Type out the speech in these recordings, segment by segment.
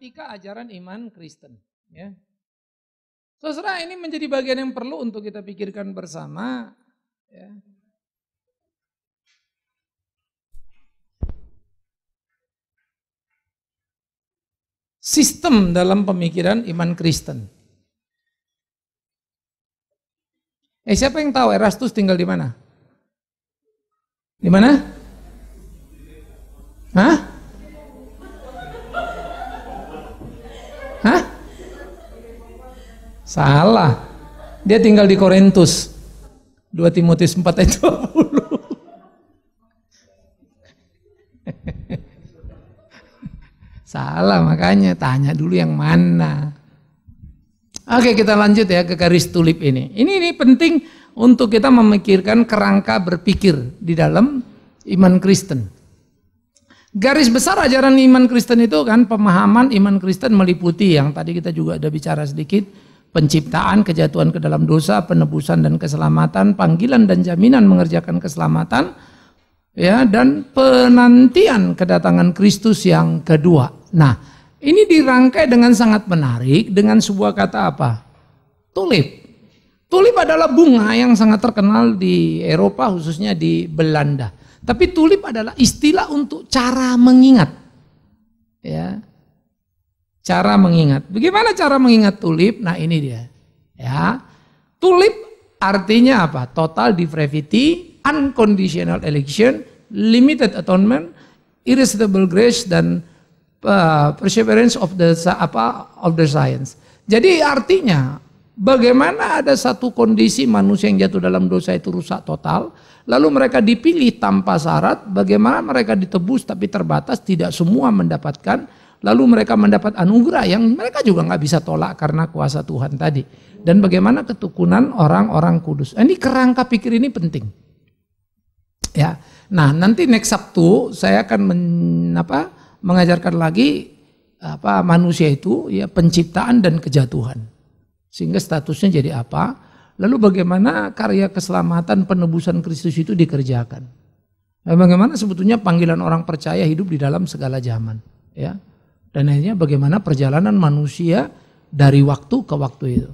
sistematika ajaran iman Kristen. Ya. Saudara, ini menjadi bagian yang perlu untuk kita pikirkan bersama. Ya. Sistem dalam pemikiran iman Kristen. Siapa yang tahu Erastus tinggal di mana? Di mana? Hah? Hah? Salah. Dia tinggal di Korintus. 2 Timotius 4 ayat 20. Salah, makanya tanya dulu yang mana. Oke, kita lanjut ya ke garis tulip ini. Ini penting untuk kita memikirkan kerangka berpikir di dalam iman Kristen. Garis besar ajaran iman Kristen itu kan, pemahaman iman Kristen meliputi yang tadi kita juga ada bicara sedikit, penciptaan, kejatuhan ke dalam dosa, penebusan dan keselamatan, panggilan dan jaminan mengerjakan keselamatan, ya, dan penantian kedatangan Kristus yang kedua. Nah, ini dirangkai dengan sangat menarik dengan sebuah kata apa? Tulip. Tulip adalah bunga yang sangat terkenal di Eropa, khususnya di Belanda. Tapi tulip adalah istilah untuk cara mengingat. Ya. Cara mengingat. Bagaimana cara mengingat tulip? Nah, ini dia. Ya. Tulip artinya apa? Total depravity, unconditional election, limited atonement, irresistible grace, dan perseverance of the science. Jadi artinya bagaimana ada satu kondisi manusia yang jatuh dalam dosa itu rusak total, lalu mereka dipilih tanpa syarat, bagaimana mereka ditebus tapi terbatas, tidak semua mendapatkan, lalu mereka mendapat anugerah yang mereka juga nggak bisa tolak karena kuasa Tuhan tadi. Dan bagaimana ketukunan orang-orang kudus. Ini kerangka pikir ini penting. Ya. Nah, nanti next Sabtu saya akan mengajarkan lagi manusia itu ya penciptaan dan kejatuhan. Sehingga statusnya jadi apa? Lalu bagaimana karya keselamatan penebusan Kristus itu dikerjakan? Dan bagaimana sebetulnya panggilan orang percaya hidup di dalam segala zaman, ya. Dan akhirnya bagaimana perjalanan manusia dari waktu ke waktu itu.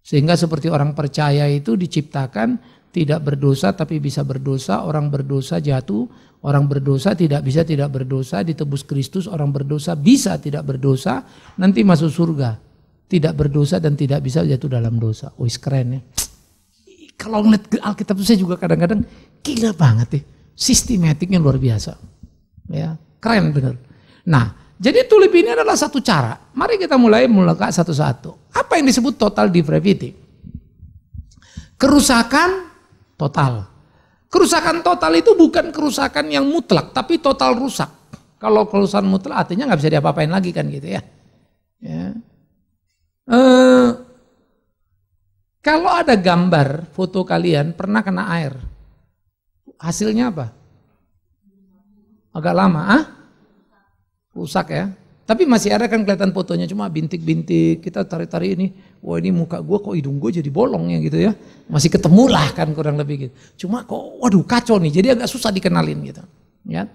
Sehingga seperti orang percaya itu diciptakan tidak berdosa tapi bisa berdosa, orang berdosa jatuh, orang berdosa tidak bisa tidak berdosa, ditebus Kristus, orang berdosa bisa tidak berdosa, nanti masuk surga, tidak berdosa dan tidak bisa jatuh dalam dosa. Wih, keren ya. Kalau ngeliat Alkitab itu saya juga kadang-kadang gila banget ya, sistematiknya luar biasa. Ya, keren bener. Nah, jadi tulip ini adalah satu cara. Mari kita mulai satu-satu. Apa yang disebut total depravity? Kerusakan total. Kerusakan total itu bukan kerusakan yang mutlak, tapi total rusak. Kalau kerusakan mutlak artinya nggak bisa diapa-apain lagi kan gitu ya. Ya. Kalau ada gambar foto kalian pernah kena air, hasilnya apa? Agak lama, rusak ya. Tapi masih ada kan kelihatan fotonya, cuma bintik-bintik, kita tarik-tarik ini, wah ini muka gue kok hidung gue jadi bolong ya gitu ya. Masih ketemu lah kan kurang lebih gitu. Cuma kok waduh kacau nih, jadi agak susah dikenalin gitu. Ya.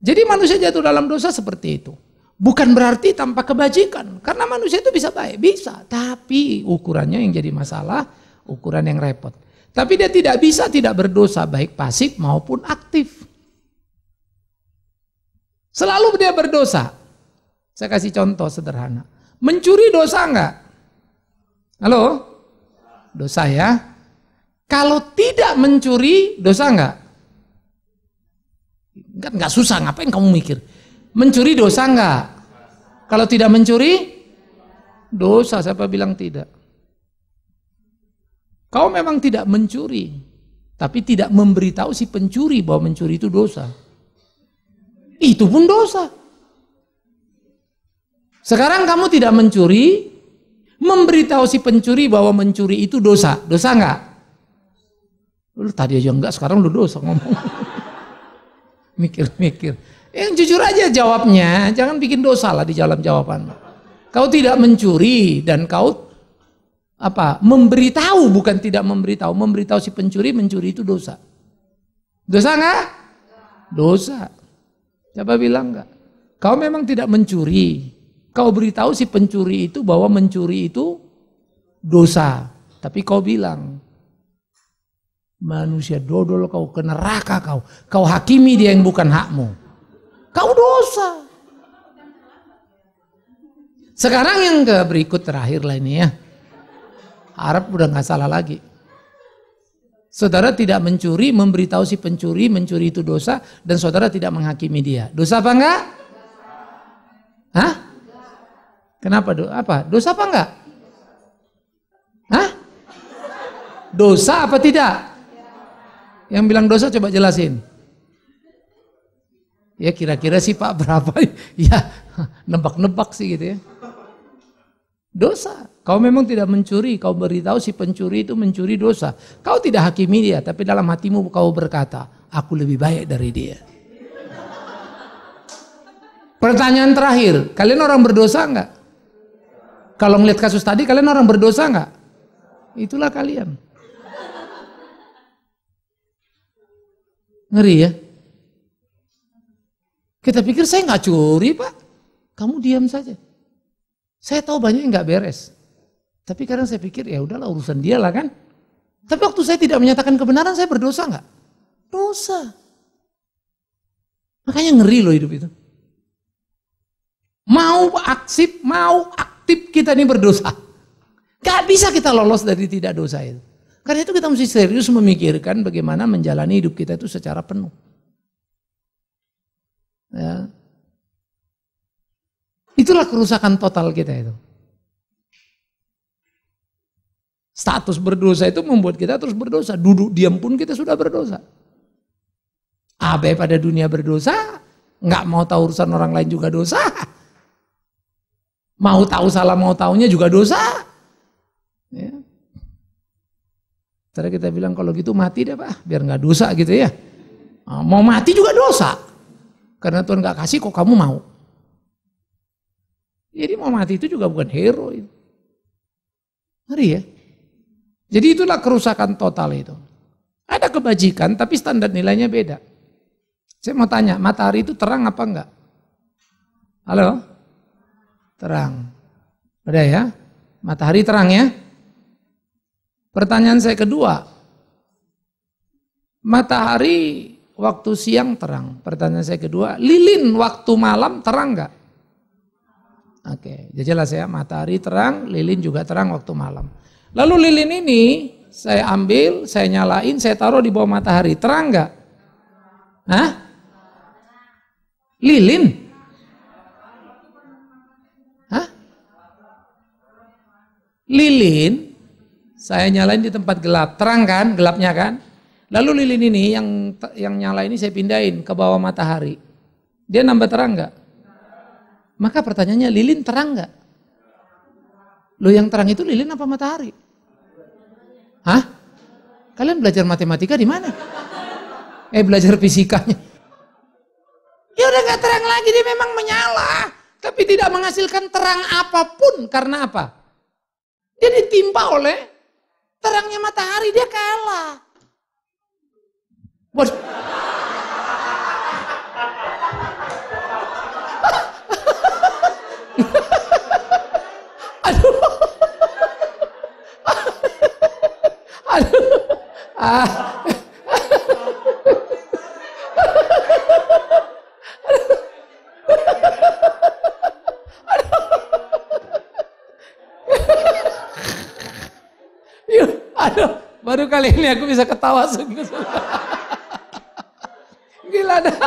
Jadi manusia jatuh dalam dosa seperti itu. Bukan berarti tanpa kebajikan, karena manusia itu bisa baik, bisa. Tapi ukurannya yang jadi masalah, ukuran yang repot. Tapi dia tidak bisa tidak berdosa, baik pasif maupun aktif. Selalu dia berdosa. Saya kasih contoh sederhana. Mencuri dosa enggak? Halo? Dosa ya. Kalau tidak mencuri dosa enggak? Enggak susah, ngapain kamu mikir? Mencuri dosa enggak? Kalau tidak mencuri dosa, siapa bilang tidak? Kau memang tidak mencuri, tapi tidak memberitahu si pencuri bahwa mencuri itu dosa. Itu pun dosa. Sekarang kamu tidak mencuri, memberitahu si pencuri bahwa mencuri itu dosa. Dosa enggak? Lu tadi aja enggak, sekarang lu dosa ngomong. Mikir-mikir. Yang jujur aja jawabnya, jangan bikin dosa lah di dalam jawaban. Kau tidak mencuri dan kau memberitahu, bukan tidak memberitahu si pencuri mencuri itu dosa. Dosa enggak? Dosa. Siapa bilang enggak? Kau memang tidak mencuri. Kau beritahu si pencuri itu bahwa mencuri itu dosa. Tapi kau bilang, manusia dodol kau, ke neraka kau. Kau hakimi dia yang bukan hakmu. Kau dosa. Sekarang yang berikut terakhir lah ini ya. Harap udah gak salah lagi. Saudara tidak mencuri, memberitahu si pencuri, mencuri itu dosa, dan saudara tidak menghakimi dia. Dosa apa enggak? Hah? Kenapa? Apa? Dosa apa enggak? Hah? Dosa apa tidak? Yang bilang dosa coba jelasin. Ya kira-kira sih Pak berapa? Ya nebak-nebak sih gitu ya. Dosa. Kau memang tidak mencuri, kau beritahu si pencuri itu mencuri dosa. Kau tidak hakimi dia, tapi dalam hatimu kau berkata, aku lebih baik dari dia. Pertanyaan terakhir, kalian orang berdosa enggak? Kalau ngeliat kasus tadi, kalian orang berdosa enggak? Itulah kalian. Ngeri ya? Kita pikir saya nggak curi Pak, kamu diam saja. Saya tahu banyak yang nggak beres, tapi kadang saya pikir ya udahlah urusan dia lah kan. Tapi waktu saya tidak menyatakan kebenaran, saya berdosa nggak? Dosa. Makanya ngeri loh hidup itu. Mau aktif kita ini berdosa. Gak bisa kita lolos dari tidak dosa itu. Karena itu kita mesti serius memikirkan bagaimana menjalani hidup kita itu secara penuh. Ya. Itulah kerusakan total kita itu. Status berdosa itu membuat kita terus berdosa. Duduk diam pun kita sudah berdosa. Abai pada dunia berdosa, nggak mau tahu urusan orang lain juga dosa. Mau tahu salah mau taunya juga dosa. Ya. Terus kita bilang kalau gitu mati deh Pak, biar nggak dosa gitu ya. Mau mati juga dosa. Karena Tuhan nggak kasih kok kamu mau. Jadi mau mati itu juga bukan hero itu. Ngeri ya. Jadi itulah kerusakan total itu. Ada kebajikan tapi standar nilainya beda. Saya mau tanya, matahari itu terang apa enggak? Halo? Terang. Udah ya? Matahari terang ya? Pertanyaan saya kedua. Matahari waktu siang terang. Pertanyaan saya kedua, lilin waktu malam terang enggak? Oke, jadi jelas ya, matahari terang, lilin juga terang waktu malam. Lalu lilin ini saya ambil, saya nyalain, saya taruh di bawah matahari, terang enggak? Hah? Lilin? Hah? Lilin, saya nyalain di tempat gelap, terang kan, gelapnya kan? Lalu lilin ini yang nyala ini saya pindahin ke bawah matahari, dia nambah terang enggak? Maka pertanyaannya, lilin terang nggak? Lo yang terang itu lilin apa matahari? Hah? Kalian belajar matematika di mana? Belajar fisikanya. Ya udah nggak terang lagi, dia memang menyala, tapi tidak menghasilkan terang apapun. Karena apa? Dia ditimpa oleh terangnya matahari, dia kalah. Waduh. Aduh. Aduh. Aduh, baru kali ini aku bisa ketawa sungguh. Gila dah.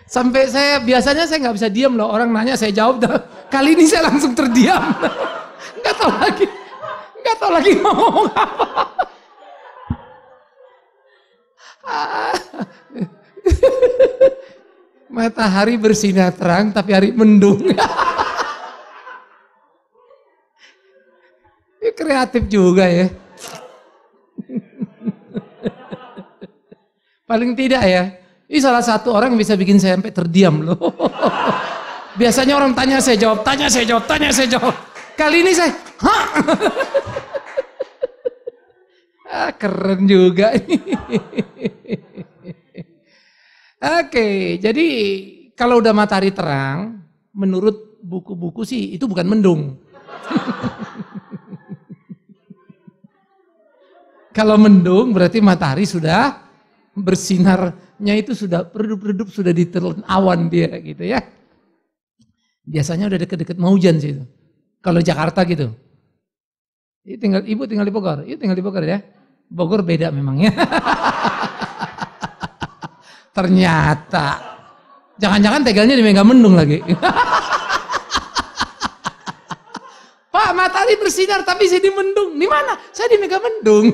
Sampai biasanya saya nggak bisa diam loh, orang nanya saya jawab dah. Kali ini saya langsung terdiam. Nggak tahu lagi ngomong apa. Matahari bersinar terang tapi hari mendung. Kreatif juga ya. Paling tidak ya. Ini salah satu orang yang bisa bikin saya sampai terdiam loh. Biasanya orang tanya saya jawab, tanya saya jawab, tanya saya jawab. Kali ini saya, hah? Keren juga ini. Oke, jadi kalau udah matahari terang, menurut buku-buku sih itu bukan mendung. Kalau mendung berarti matahari sudah bersinarnya itu sudah redup-redup, sudah ditelan awan dia gitu ya. Biasanya udah deket-deket mau hujan sih itu. Kalau Jakarta gitu. Ibu tinggal di Bogor. Ibu tinggal di Bogor ya. Bogor beda memangnya. Ternyata. Jangan-jangan tegalnya di Megamendung lagi. Pak, matahari bersinar tapi saya di mendung. Di mana? Saya di Megamendung.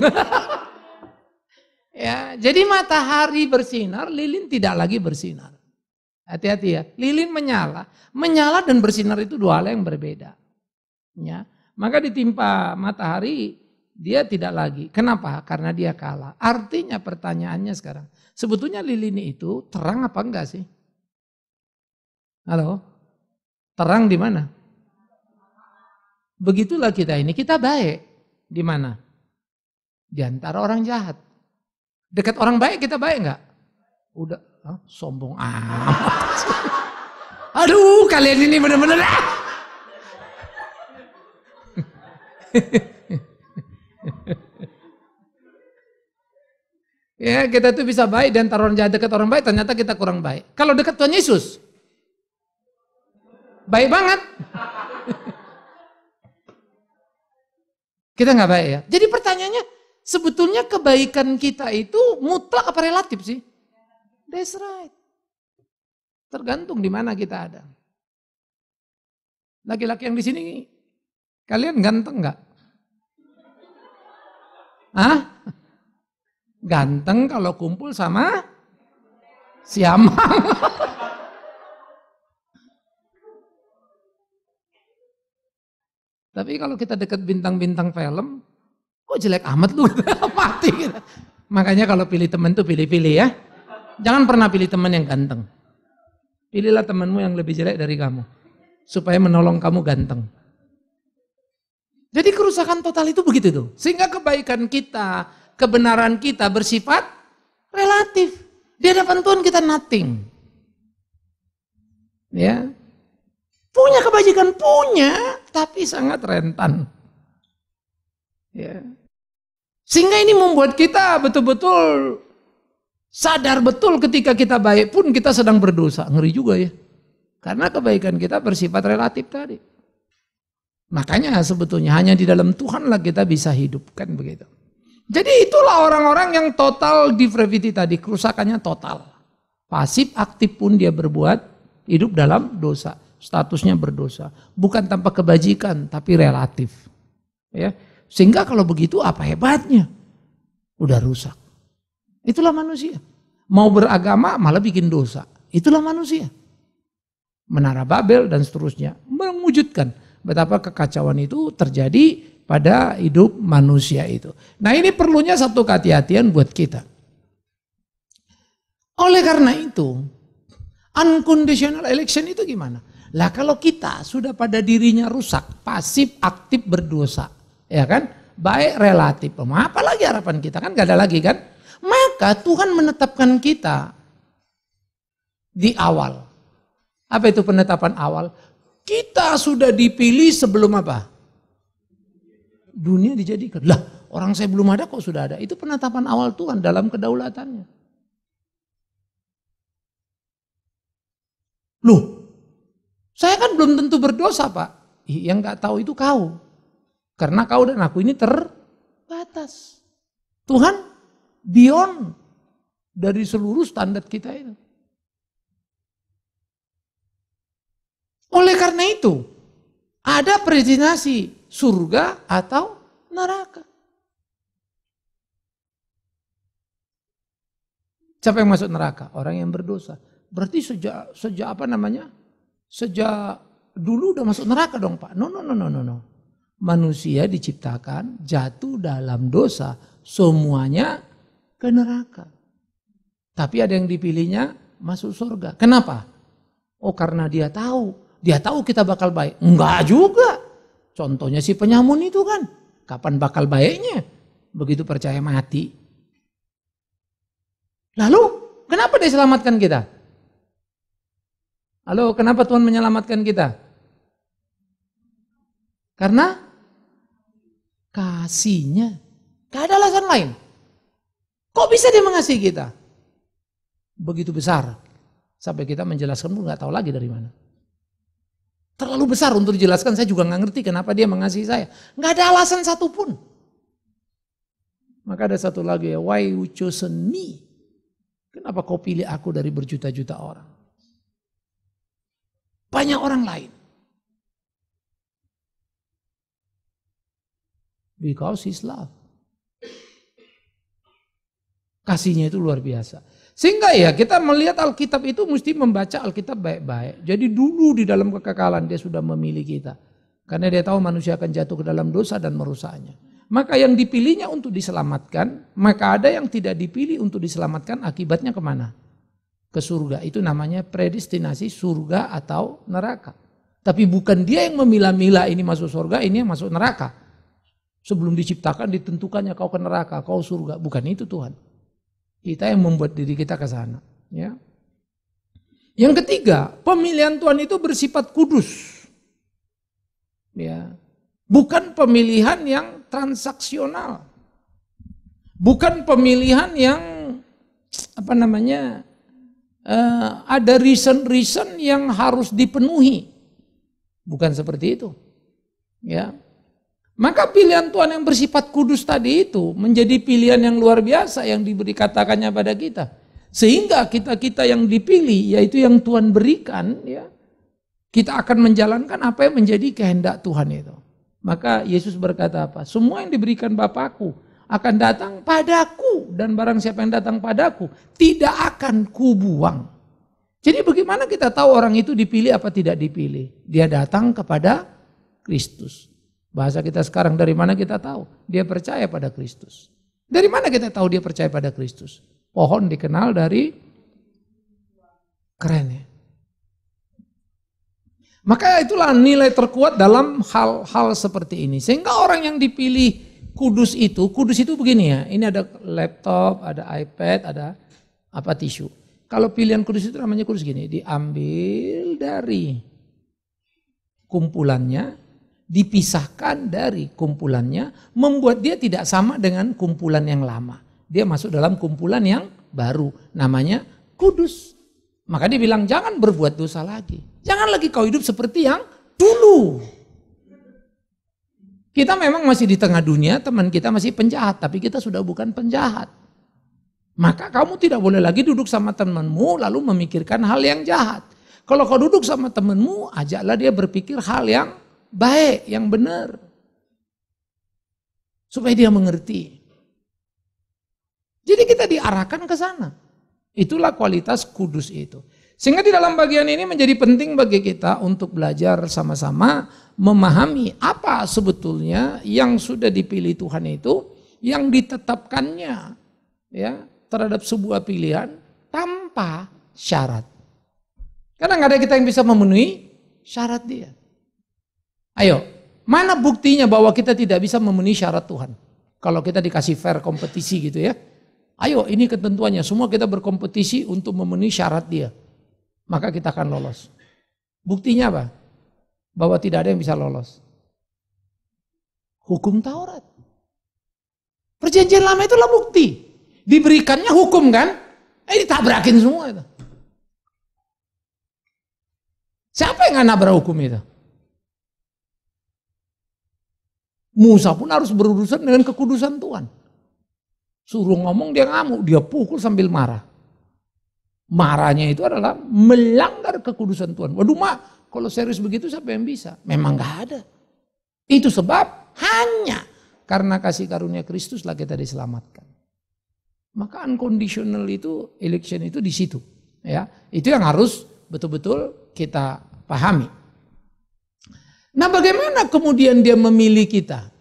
Ya, jadi matahari bersinar, lilin tidak lagi bersinar. Hati-hati ya. Lilin menyala. Menyala dan bersinar itu dua hal yang berbeda. Ya. Maka ditimpa matahari, dia tidak lagi. Kenapa? Karena dia kalah. Artinya pertanyaannya sekarang, sebetulnya lilin itu terang apa enggak sih? Halo? Terang di mana? Begitulah kita ini, kita baik. Di mana? Di antara orang jahat. Dekat orang baik kita baik enggak? Udah, sombong amat. Aduh, kalian ini benar-benar. Ya, kita tuh bisa baik dan orang jahat dekat orang baik, ternyata kita kurang baik. Kalau dekat Tuhan Yesus, baik banget. Kita nggak baik ya. Jadi pertanyaannya, sebetulnya kebaikan kita itu mutlak apa relatif sih? That's right. Tergantung di mana kita ada. Laki-laki yang di sini, kalian ganteng nggak? Hah? Ganteng kalau kumpul sama siamang. Tapi kalau kita dekat bintang-bintang film, kok jelek amat lu, mati gitu. Makanya kalau pilih teman tuh pilih-pilih ya. Jangan pernah pilih teman yang ganteng. Pilihlah temanmu yang lebih jelek dari kamu. Supaya menolong kamu ganteng. Jadi kerusakan total itu begitu tuh. Sehingga kebaikan kita, kebenaran kita bersifat relatif. Di hadapan Tuhan kita nothing. Ya. Punya kebajikan, punya, tapi sangat rentan. Ya. Sehingga ini membuat kita betul-betul sadar betul ketika kita baik pun kita sedang berdosa. Ngeri juga ya. Karena kebaikan kita bersifat relatif tadi. Makanya sebetulnya hanya di dalam Tuhanlah kita bisa hidup, kan begitu. Jadi itulah orang-orang yang total depravity tadi, kerusakannya total. Pasif aktif pun dia berbuat, hidup dalam dosa. Statusnya berdosa, bukan tanpa kebajikan, tapi relatif. Ya, sehingga kalau begitu apa hebatnya? Udah rusak. Itulah manusia. Mau beragama malah bikin dosa. Itulah manusia. Menara Babel dan seterusnya mewujudkan betapa kekacauan itu terjadi pada hidup manusia itu. Nah ini perlunya satu kehati-hatian buat kita. Oleh karena itu, unconditional election itu gimana? Lah kalau kita sudah pada dirinya rusak, pasif, aktif, berdosa, ya kan? Baik relatif, apa lagi harapan kita kan? Gak ada lagi kan? Maka Tuhan menetapkan kita di awal. Apa itu penetapan awal? Kita sudah dipilih sebelum apa? Dunia dijadikan. Lah orang saya belum ada kok sudah ada. Itu penetapan awal Tuhan dalam kedaulatannya. Loh, saya kan belum tentu berdosa Pak. Yang gak tahu itu kau. Karena kau dan aku ini terbatas. Tuhan beyond dari seluruh standar kita itu. Oleh karena itu, ada predestinasi surga atau neraka. Siapa yang masuk neraka? Orang yang berdosa. Berarti sejak apa namanya? Sejak dulu udah masuk neraka dong Pak. No. Manusia diciptakan jatuh dalam dosa. Semuanya ke neraka. Tapi ada yang dipilihnya masuk surga. Kenapa? Oh karena dia tahu. Dia tahu kita bakal baik. Enggak juga. Contohnya si penyamun itu kan. Kapan bakal baiknya? Begitu percaya mati. Lalu kenapa dia selamatkan kita? Halo, kenapa Tuhan menyelamatkan kita? Karena kasihnya. Gak ada alasan lain. Kok bisa dia mengasihi kita? Begitu besar. Sampai kita menjelaskan pun gak tahu lagi dari mana. Terlalu besar untuk dijelaskan, saya juga gak ngerti kenapa dia mengasihi saya. Gak ada alasan satupun. Maka ada satu lagi ya, why you chosen me? Kenapa kau pilih aku dari berjuta-juta orang? Banyak orang lain. Because his love. Kasihnya itu luar biasa. Sehingga ya kita melihat Alkitab itu mesti membaca Alkitab baik-baik. Jadi dulu di dalam kekekalan dia sudah memilih kita. Karena dia tahu manusia akan jatuh ke dalam dosa dan merusaknya. Maka yang dipilihnya untuk diselamatkan, maka ada yang tidak dipilih untuk diselamatkan, akibatnya kemana? Ke surga. Itu namanya predestinasi surga atau neraka. Tapi bukan dia yang memilah-milah ini masuk surga, ini yang masuk neraka. Sebelum diciptakan ditentukannya kau ke neraka, kau surga. Bukan itu Tuhan. Kita yang membuat diri kita ke sana. Ya. Yang ketiga, pemilihan Tuhan itu bersifat kudus. Ya. Bukan pemilihan yang transaksional. Bukan pemilihan yang ada reason yang harus dipenuhi. Bukan seperti itu. Ya. Maka pilihan Tuhan yang bersifat kudus tadi itu menjadi pilihan yang luar biasa yang diberi katakannya pada kita. Sehingga kita yang dipilih, yaitu yang Tuhan berikan, ya, kita akan menjalankan apa yang menjadi kehendak Tuhan itu. Maka Yesus berkata apa? Semua yang diberikan Bapakku akan datang padaku, dan barang siapa yang datang padaku tidak akan kubuang. Jadi bagaimana kita tahu orang itu dipilih apa tidak dipilih? Dia datang kepada Kristus. Bahasa kita sekarang, dari mana kita tahu? Dia percaya pada Kristus. Dari mana kita tahu dia percaya pada Kristus? Pohon dikenal dari keren ya. Maka itulah nilai terkuat dalam hal-hal seperti ini. Sehingga orang yang dipilih kudus itu begini ya. Ini ada laptop, ada iPad, ada tisu. Kalau pilihan kudus itu namanya kudus gini. Diambil dari kumpulannya, dipisahkan dari kumpulannya, membuat dia tidak sama dengan kumpulan yang lama. Dia masuk dalam kumpulan yang baru, namanya kudus. Maka dia bilang jangan berbuat dosa lagi. Jangan lagi kau hidup seperti yang dulu. Kita memang masih di tengah dunia, teman kita masih penjahat, tapi kita sudah bukan penjahat. Maka kamu tidak boleh lagi duduk sama temanmu lalu memikirkan hal yang jahat. Kalau kau duduk sama temanmu, ajaklah dia berpikir hal yang baik, yang benar. Supaya dia mengerti. Jadi kita diarahkan ke sana. Itulah kualitas kudus itu. Sehingga di dalam bagian ini menjadi penting bagi kita untuk belajar sama-sama memahami apa sebetulnya yang sudah dipilih Tuhan itu, yang ditetapkannya ya terhadap sebuah pilihan tanpa syarat. Karena nggak ada kita yang bisa memenuhi syarat dia. Ayo, mana buktinya bahwa kita tidak bisa memenuhi syarat Tuhan? Kalau kita dikasih fair kompetisi gitu ya. Ayo, ini ketentuannya, semua kita berkompetisi untuk memenuhi syarat dia. Maka kita akan lolos. Buktinya apa? Bahwa tidak ada yang bisa lolos. Hukum Taurat. Perjanjian lama itulah bukti. Diberikannya hukum kan? Ditabrakin semua itu. Siapa yang gak nabrak hukum itu? Musa pun harus berurusan dengan kekudusan Tuhan. Suruh ngomong dia ngamuk, dia pukul sambil marah. Marahnya itu adalah melanggar kekudusan Tuhan. Waduh mak, kalau serius begitu siapa yang bisa? Memang gak ada. Itu sebab hanya karena kasih karunia Kristuslah kita diselamatkan. Maka unconditional itu, election itu di situ. Ya, itu yang harus betul-betul kita pahami. Nah, bagaimana kemudian dia memilih kita?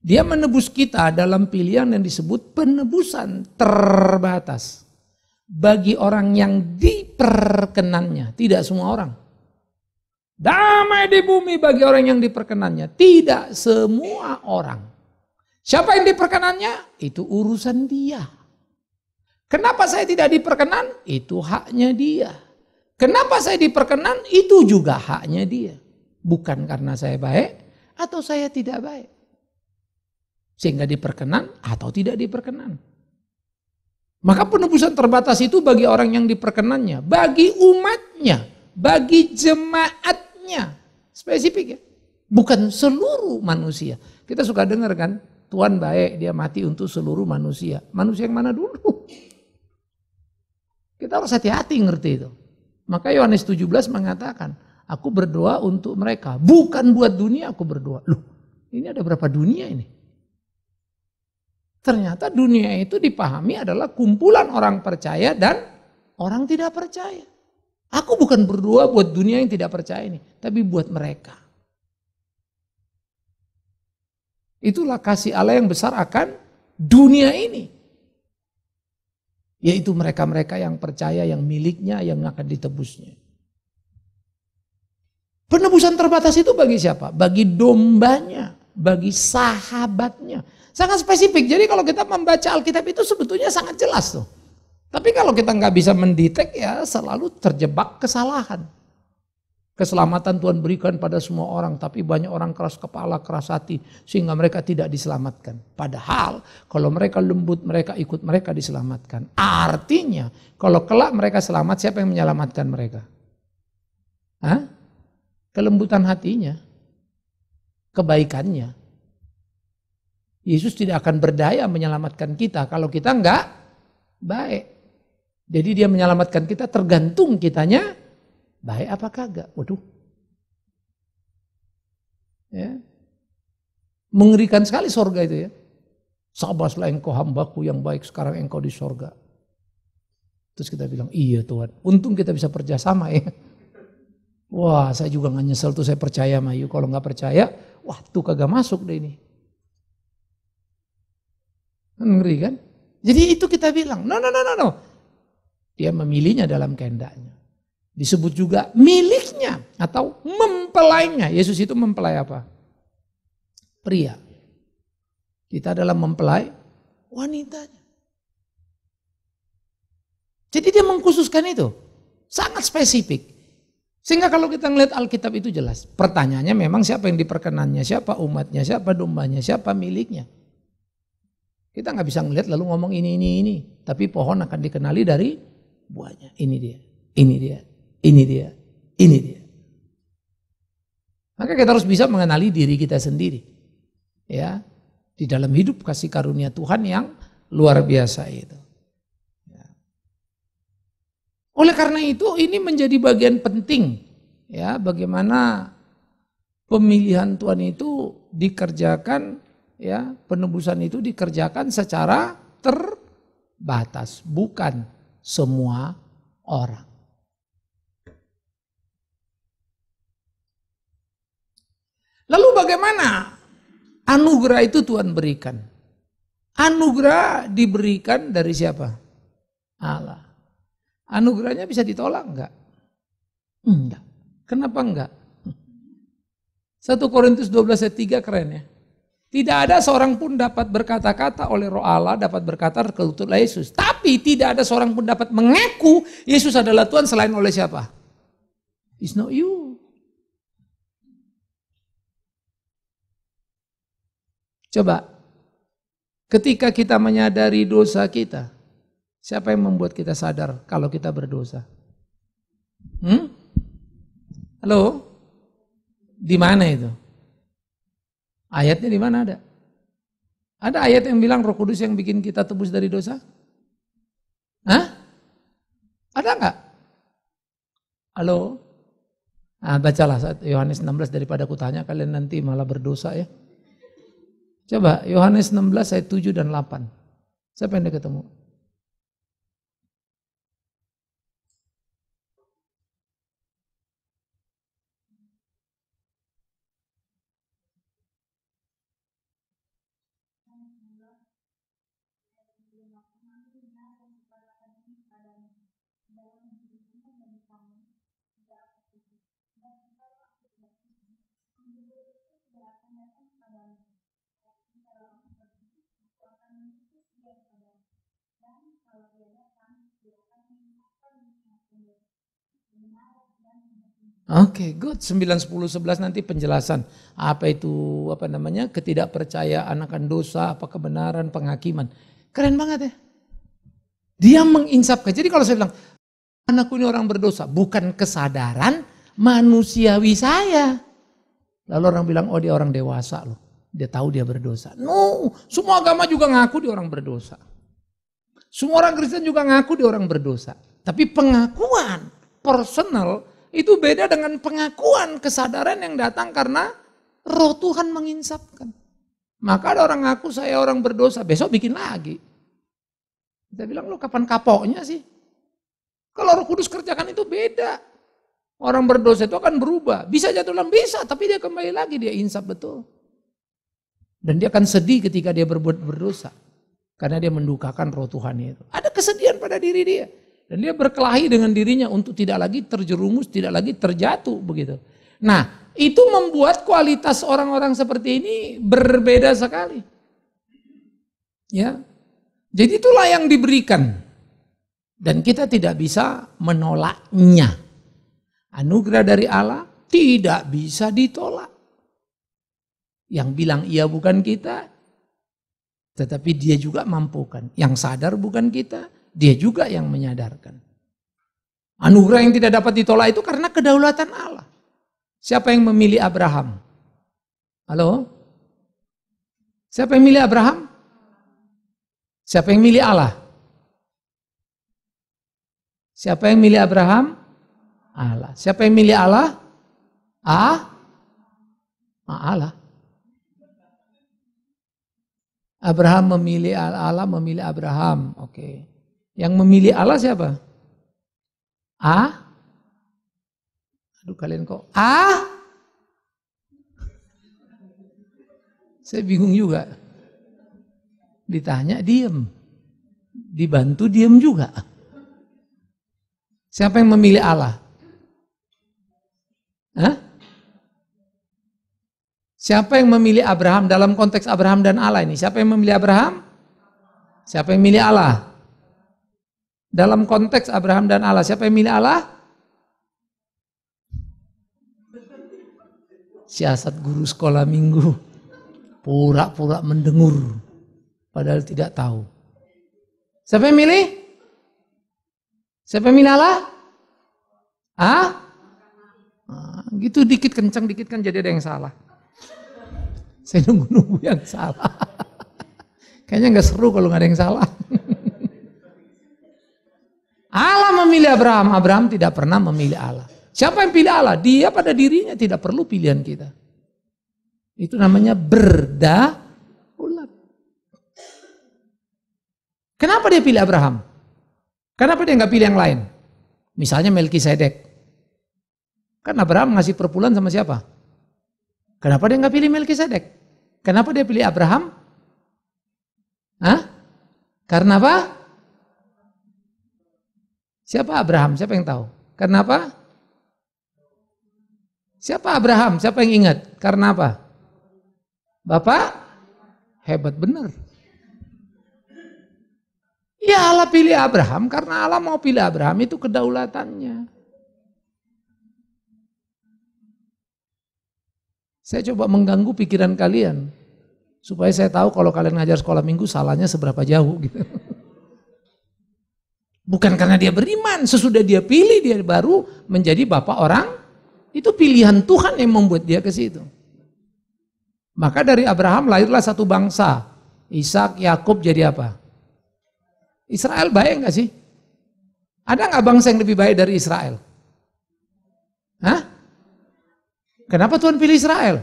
Dia menebus kita dalam pilihan yang disebut penebusan terbatas. Bagi orang yang diperkenannya, tidak semua orang. Damai di bumi bagi orang yang diperkenannya, tidak semua orang. Siapa yang diperkenannya? Itu urusan dia. Kenapa saya tidak diperkenan? Itu haknya dia. Kenapa saya diperkenan? Itu juga haknya dia. Bukan karena saya baik atau saya tidak baik. Sehingga diperkenan atau tidak diperkenan. Maka penebusan terbatas itu bagi orang yang diperkenannya, bagi umatnya, bagi jemaatnya. Spesifik ya. Bukan seluruh manusia. Kita suka dengar kan, Tuhan baik, dia mati untuk seluruh manusia. Manusia yang mana dulu? Kita harus hati-hati ngerti itu. Maka Yohanes 17 mengatakan, aku berdoa untuk mereka. Bukan buat dunia aku berdoa. Loh, ini ada berapa dunia ini? Ternyata dunia itu dipahami adalah kumpulan orang percaya dan orang tidak percaya. Aku bukan berdoa buat dunia yang tidak percaya ini, tapi buat mereka. Itulah kasih Allah yang besar akan dunia ini. Yaitu mereka-mereka yang percaya, yang miliknya, yang akan ditebusnya. Penebusan terbatas itu bagi siapa? Bagi dombanya, bagi sahabatnya. Sangat spesifik. Jadi kalau kita membaca Alkitab itu sebetulnya sangat jelas tuh. Tapi kalau kita nggak bisa mendetek ya selalu terjebak kesalahan. Keselamatan Tuhan berikan pada semua orang, tapi banyak orang keras kepala, keras hati, sehingga mereka tidak diselamatkan. Padahal kalau mereka lembut, mereka ikut, mereka diselamatkan. Artinya kalau kelak mereka selamat, siapa yang menyelamatkan mereka? Hah? Kelembutan hatinya, kebaikannya. Yesus tidak akan berdaya menyelamatkan kita kalau kita enggak baik. Jadi dia menyelamatkan kita tergantung kitanya baik apa kagak. Waduh. Ya. Mengerikan sekali sorga itu ya. Sabarlah engkau hambaku yang baik, sekarang engkau di sorga. Terus kita bilang, iya Tuhan. Untung kita bisa kerjasama ya. Wah, saya juga gak nyesel tuh saya percaya sama you. Kalau gak percaya, wah tuh kagak masuk deh ini. Ngeri kan? Jadi itu kita bilang, no. Dia memilihnya dalam kehendaknya. Disebut juga miliknya atau mempelainya. Yesus itu mempelai apa? Pria. Kita adalah mempelai wanitanya. Jadi dia mengkhususkan itu. Sangat spesifik. Sehingga kalau kita ngelihat Alkitab itu jelas. Pertanyaannya memang siapa yang diperkenannya, siapa umatnya, siapa dombanya, siapa miliknya. Kita nggak bisa ngelihat lalu ngomong ini. Tapi pohon akan dikenali dari buahnya. Ini dia. Maka kita harus bisa mengenali diri kita sendiri. Ya, di dalam hidup kasih karunia Tuhan yang luar biasa itu. Ya. Oleh karena itu ini menjadi bagian penting. Ya, bagaimana pemilihan Tuhan itu dikerjakan. Ya, penebusan itu dikerjakan secara terbatas, bukan semua orang. Lalu bagaimana anugerah itu Tuhan berikan? Anugerah diberikan dari siapa? Allah. Anugerahnya bisa ditolak enggak? Enggak. Kenapa enggak? 1 Korintus 12 ayat 3 keren ya. Tidak ada seorang pun dapat berkata-kata oleh Roh Allah, dapat berkata terkutuklah Yesus. Tapi tidak ada seorang pun dapat mengaku Yesus adalah Tuhan selain oleh siapa? It's not you. Coba, ketika kita menyadari dosa kita, siapa yang membuat kita sadar kalau kita berdosa? Halo? Di mana itu? Ayatnya di mana ada? Ada ayat yang bilang Roh Kudus yang bikin kita tebus dari dosa? Hah? Ada enggak? Halo? Nah, bacalah Yohanes 16 daripada kutanya kalian nanti malah berdosa ya. Coba Yohanes 16 ayat 7 dan 8. Siapa yang dia ketemu? Oke, good. 9, 10, 11 nanti penjelasan. Apa itu, ketidakpercayaan akan dosa, apa kebenaran, penghakiman. Keren banget ya. Dia menginsapkan. Jadi kalau saya bilang, anakku ini orang berdosa. Bukan kesadaran manusiawi saya. Lalu orang bilang, oh dia orang dewasa loh. Dia tahu dia berdosa. No, semua agama juga ngaku dia orang berdosa. Semua orang Kristen juga ngaku dia orang berdosa. Tapi pengakuan personal itu beda dengan pengakuan kesadaran yang datang karena Roh Tuhan menginsapkan. Maka ada orang ngaku saya orang berdosa, besok bikin lagi. Kita bilang, lo kapan kapoknya sih? Kalau Roh Kudus kerjakan itu beda. Orang berdosa itu akan berubah. Bisa jatuh dalam, bisa, tapi dia kembali lagi, dia insap betul. Dan dia akan sedih ketika dia berbuat berdosa. Karena dia mendukakan Roh Tuhan itu. Ada kesedihan pada diri dia. Dan dia berkelahi dengan dirinya untuk tidak lagi terjerumus, tidak lagi terjatuh begitu. Nah, itu membuat kualitas orang-orang seperti ini berbeda sekali. Ya. Jadi itulah yang diberikan. Dan kita tidak bisa menolaknya. Anugerah dari Allah tidak bisa ditolak. Yang bilang iya bukan kita, tetapi dia juga mampukan. Yang sadar bukan kita, dia juga yang menyadarkan. Anugerah yang tidak dapat ditolak itu karena kedaulatan Allah. Siapa yang memilih Abraham? Halo? Siapa yang milih Abraham? Siapa yang milih Allah? Siapa yang milih Abraham? Allah. Siapa yang milih Allah? Allah. Abraham memilih Allah, memilih Abraham. Oke. Yang memilih Allah siapa? Aduh kalian kok Saya bingung juga. Ditanya diem. Dibantu diem juga. Siapa yang memilih Allah? Siapa yang memilih Abraham dalam konteks Abraham dan Allah ini? Siapa yang memilih Abraham? Siapa yang memilih Allah? Dalam konteks Abraham dan Allah, siapa yang milih Allah? Siasat guru sekolah minggu. Pura-pura mendengur. Padahal tidak tahu. Siapa yang milih? Siapa yang milih Allah? Gitu dikit kencang, dikit kan jadi ada yang salah. Saya nunggu-nunggu yang salah. Kayaknya gak seru kalau gak ada yang salah. Allah memilih Abraham, Abraham tidak pernah memilih Allah. Siapa yang pilih Allah? Dia pada dirinya tidak perlu pilihan kita. Itu namanya berdaulat. Kenapa dia pilih Abraham? Kenapa dia nggak pilih yang lain? Misalnya Melkisedek. Kan Abraham ngasih perpuluhan sama siapa? Kenapa dia nggak pilih Melkisedek? Kenapa dia pilih Abraham? Karena apa? Siapa Abraham? Siapa yang tahu? Karena apa? Siapa Abraham? Siapa yang ingat? Karena apa? Bapak? Hebat benar. Ya Allah pilih Abraham karena Allah mau pilih Abraham itu kedaulatannya. Saya coba mengganggu pikiran kalian. Supaya saya tahu kalau kalian ngajar sekolah minggu salahnya seberapa jauh gitu. Bukan karena dia beriman, sesudah dia pilih dia baru menjadi bapak orang, itu pilihan Tuhan yang membuat dia ke situ. Maka dari Abraham lahirlah satu bangsa, Ishak, Yakub jadi apa? Israel baik nggak sih? Ada nggak bangsa yang lebih baik dari Israel? Kenapa Tuhan pilih Israel?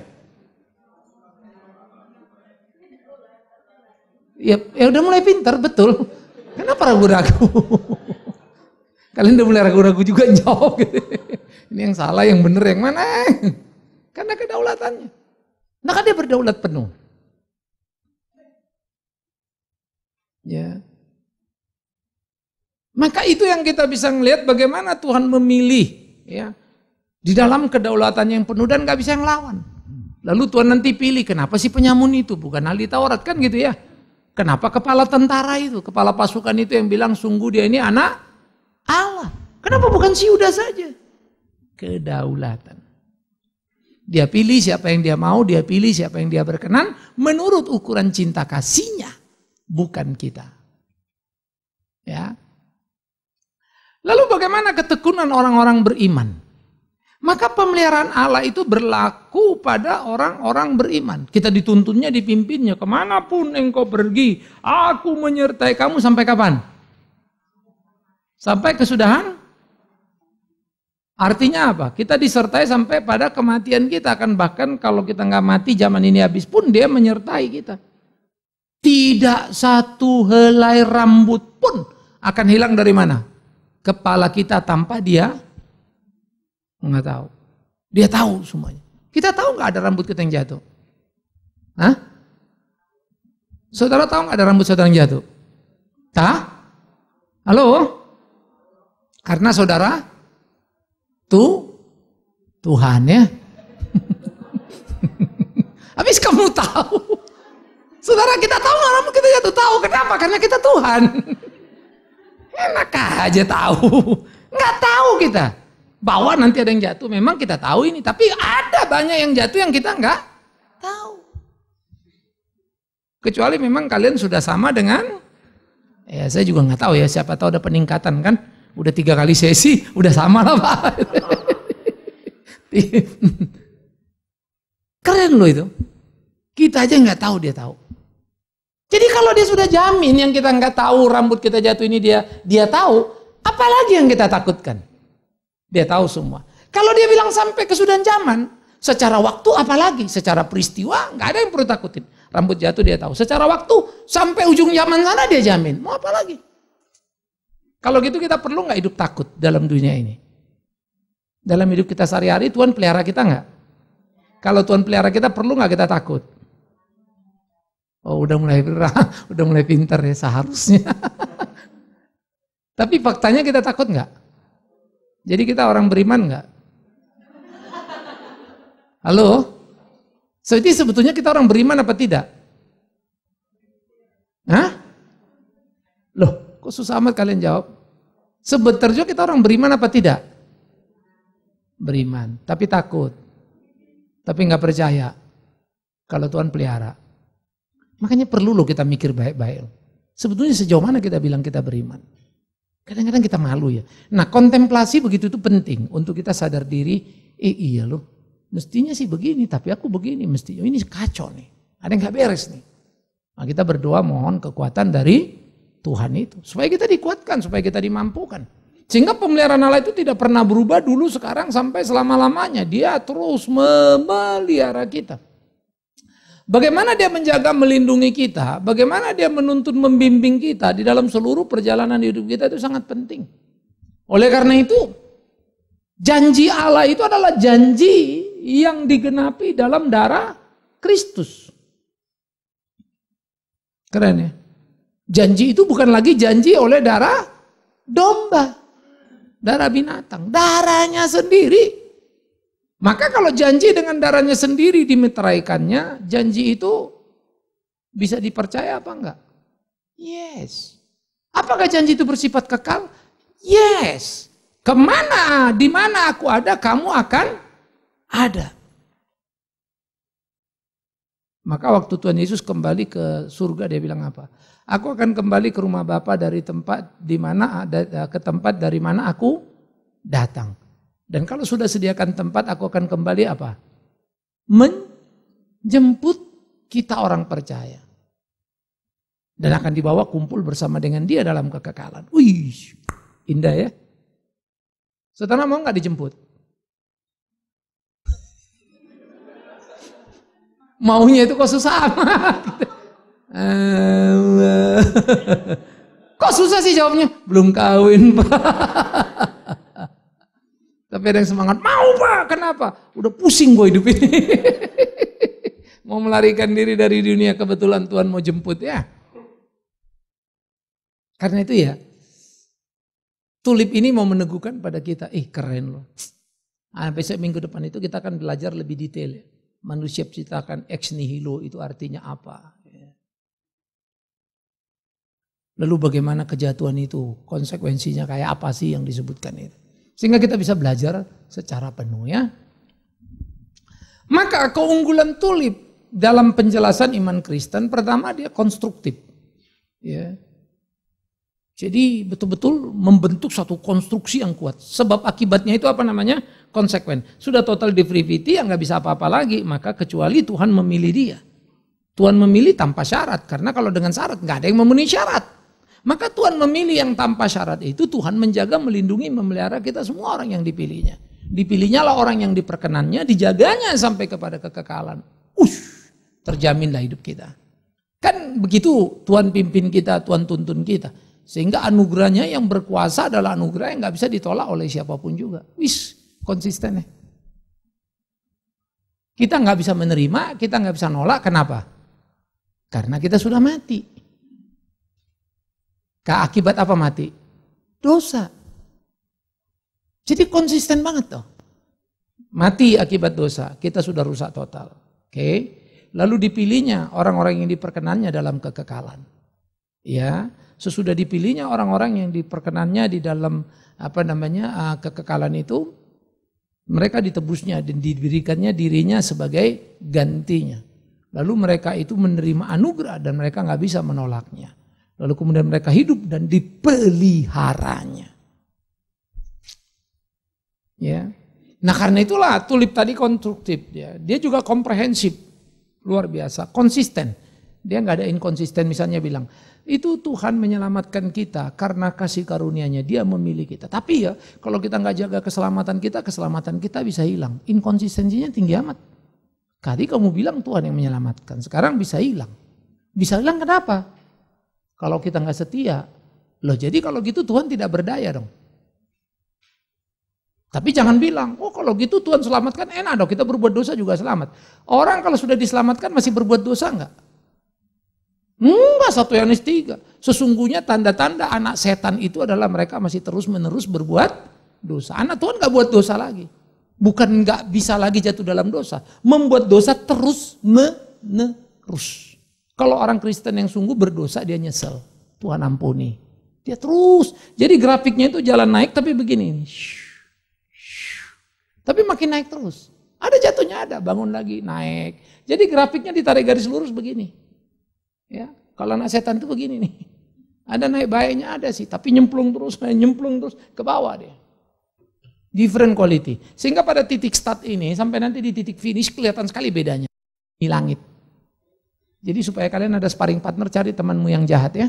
Ya udah mulai pintar, betul. Kenapa ragu-ragu? Kalian udah mulai ragu-ragu juga jawab gitu. Ini yang salah, yang benar, yang mana? Karena kedaulatannya. Nah kan dia berdaulat penuh. Ya. Maka itu yang kita bisa ngelihat bagaimana Tuhan memilih ya di dalam kedaulatannya yang penuh dan gak bisa yang lawan. Lalu Tuhan nanti pilih, kenapa sih penyamun itu? Bukan ahli Taurat kan gitu ya. Kenapa kepala tentara itu, kepala pasukan itu yang bilang sungguh dia ini anak Allah. Kenapa bukan si Yudas saja? Kedaulatan. Dia pilih siapa yang dia mau, dia pilih siapa yang dia berkenan menurut ukuran cinta kasihnya, bukan kita. Ya. Lalu bagaimana ketekunan orang-orang beriman? Maka pemeliharaan Allah itu berlaku pada orang-orang beriman. Kita dituntunnya, dipimpinnya. Kemanapun engkau pergi, aku menyertai kamu sampai kapan? Sampai kesudahan? Artinya apa? Kita disertai sampai pada kematian kita. Kan bahkan kalau kita nggak mati zaman ini habis pun dia menyertai kita. Tidak satu helai rambut pun akan hilang dari mana? Kepala kita tanpa dia nggak tahu. Dia tahu semuanya. Kita tahu nggak ada rambut kita yang jatuh? Hah? Saudara tahu nggak ada rambut saudara yang jatuh? Halo? Karena saudara Tuhan ya. Habis kamu tahu. Saudara kita tahu nggak rambut kita jatuh? Tahu. Kenapa? Karena kita Tuhan. Enak aja tahu. Nggak tahu kita. Bahwa nanti ada yang jatuh, memang kita tahu ini. Tapi ada banyak yang jatuh yang kita nggak tahu. Kecuali memang kalian sudah sama dengan, ya saya juga nggak tahu ya, siapa tahu ada peningkatan kan. Udah 3 kali sesi, udah sama lah Pak. Keren loh itu. Kita aja nggak tahu, dia tahu. Jadi kalau dia sudah jamin yang kita nggak tahu rambut kita jatuh ini dia tahu, apalagi yang kita takutkan? Dia tahu semua. Kalau dia bilang sampai kesudahan zaman, secara waktu apalagi, secara peristiwa nggak ada yang perlu takutin. Rambut jatuh dia tahu. Secara waktu sampai ujung zaman sana dia jamin. Mau apa lagi? Kalau gitu kita perlu nggak hidup takut dalam dunia ini? Dalam hidup kita sehari-hari Tuhan pelihara kita nggak? Kalau Tuhan pelihara kita perlu nggak kita takut? Oh udah mulai pintar ya seharusnya. Tapi faktanya kita takut nggak? Jadi kita orang beriman nggak? Halo? Jadi sebetulnya kita orang beriman apa tidak? Hah? Loh, kok susah amat kalian jawab? Sebetulnya kita orang beriman apa tidak? Beriman, tapi takut. Tapi nggak percaya kalau Tuhan pelihara. Makanya perlu loh kita mikir baik-baik. Sebetulnya sejauh mana kita bilang kita beriman? Kadang-kadang kita malu ya. Nah kontemplasi begitu itu penting untuk kita sadar diri. Iya loh, mestinya sih begini, tapi aku begini. Mestinya ini kacau nih, ada yang gak beres nih. Nah, kita berdoa mohon kekuatan dari Tuhan itu. Supaya kita dikuatkan, supaya kita dimampukan. Sehingga pemeliharaan Allah itu tidak pernah berubah dulu, sekarang, sampai selama-lamanya. Dia terus memelihara kita. Bagaimana dia menjaga, melindungi kita, bagaimana dia menuntun, membimbing kita di dalam seluruh perjalanan hidup kita itu sangat penting. Oleh karena itu, janji Allah itu adalah janji yang digenapi dalam darah Kristus. Keren ya? Janji itu bukan lagi janji oleh darah domba, darah binatang, darahnya sendiri. Maka kalau janji dengan darahnya sendiri dimeteraikannya, janji itu bisa dipercaya apa enggak? Yes. Apakah janji itu bersifat kekal? Yes. Kemana, di mana aku ada, kamu akan ada. Maka waktu Tuhan Yesus kembali ke surga, dia bilang apa? Aku akan kembali ke rumah Bapa dari tempat di mana ada, ke tempat dari mana aku datang. Dan kalau sudah sediakan tempat, aku akan kembali apa? Menjemput kita orang percaya. Dan akan dibawa kumpul bersama dengan dia dalam kekekalan. Wih, indah ya. Saudara mau nggak dijemput? Maunya itu kok susah amat. Kok susah sih jawabnya? Belum kawin Pak. Tapi ada yang semangat, mau Pak, kenapa? Udah pusing gue hidup ini. Mau melarikan diri dari dunia, kebetulan Tuhan mau jemput ya. Karena itu ya, tulip ini mau meneguhkan pada kita, keren loh. Besok minggu depan itu kita akan belajar lebih detail ya. Manusia ciptakan ex nihilo itu artinya apa. Lalu bagaimana kejatuhan itu, konsekuensinya kayak apa sih yang disebutkan itu. Sehingga kita bisa belajar secara penuh ya. Maka keunggulan tulip dalam penjelasan iman Kristen, pertama dia konstruktif. Ya. Jadi betul-betul membentuk satu konstruksi yang kuat. Sebab akibatnya itu apa namanya? Konsekuen. Sudah total depravity yang nggak bisa apa-apa lagi, maka kecuali Tuhan memilih dia. Tuhan memilih tanpa syarat, karena kalau dengan syarat nggak ada yang memenuhi syarat. Maka Tuhan memilih yang tanpa syarat itu, Tuhan menjaga, melindungi, memelihara kita semua orang yang dipilihnya. Dipilihnya lah orang yang diperkenannya, dijaganya sampai kepada kekekalan. Terjaminlah hidup kita. Kan begitu Tuhan pimpin kita, Tuhan tuntun kita. Sehingga anugerahnya yang berkuasa adalah anugerah yang nggak bisa ditolak oleh siapapun juga. Konsisten ya. Kita nggak bisa menerima, kita nggak bisa nolak. Kenapa? Karena kita sudah mati. Akibat apa mati? Dosa. Jadi konsisten banget toh. Mati akibat dosa, kita sudah rusak total. Oke. Lalu dipilihnya orang-orang yang diperkenannya dalam kekekalan. Ya, sesudah dipilihnya orang-orang yang diperkenannya di dalam kekekalan itu, mereka ditebusnya dan diberikannya dirinya sebagai gantinya. Lalu mereka itu menerima anugerah dan mereka nggak bisa menolaknya. Lalu kemudian mereka hidup dan dipeliharanya. Ya. Nah karena itulah tulip tadi konstruktif dia. Dia juga komprehensif, luar biasa, konsisten. Dia nggak ada inkonsisten, misalnya bilang itu Tuhan menyelamatkan kita karena kasih karunia-Nya, Dia memilih kita. Tapi ya kalau kita nggak jaga keselamatan kita bisa hilang. Inkonsistensinya tinggi amat. Tadi kamu bilang Tuhan yang menyelamatkan, sekarang bisa hilang. Bisa hilang kenapa? Kalau kita nggak setia. Loh jadi kalau gitu Tuhan tidak berdaya dong. Tapi jangan bilang, oh kalau gitu Tuhan selamatkan enak dong, kita berbuat dosa juga selamat. Orang kalau sudah diselamatkan masih berbuat dosa enggak? Enggak, 1 Yohanes 3. Sesungguhnya tanda-tanda anak setan itu adalah mereka masih terus-menerus berbuat dosa. Anak Tuhan enggak buat dosa lagi. Bukan enggak bisa lagi jatuh dalam dosa. Membuat dosa terus-menerus. Kalau orang Kristen yang sungguh berdosa dia nyesel. Tuhan ampuni. Dia terus. Jadi grafiknya itu jalan naik tapi begini. Tapi makin naik terus. Ada jatuhnya ada, bangun lagi, naik. Jadi grafiknya ditarik garis lurus begini. Ya, kalau anak setan itu begini nih. Ada naik baiknya ada sih, tapi nyemplung terus ke bawah dia. Different quality. Sehingga pada titik start ini sampai nanti di titik finish kelihatan sekali bedanya. Di langit. Jadi supaya kalian ada sparring partner, cari temanmu yang jahat ya.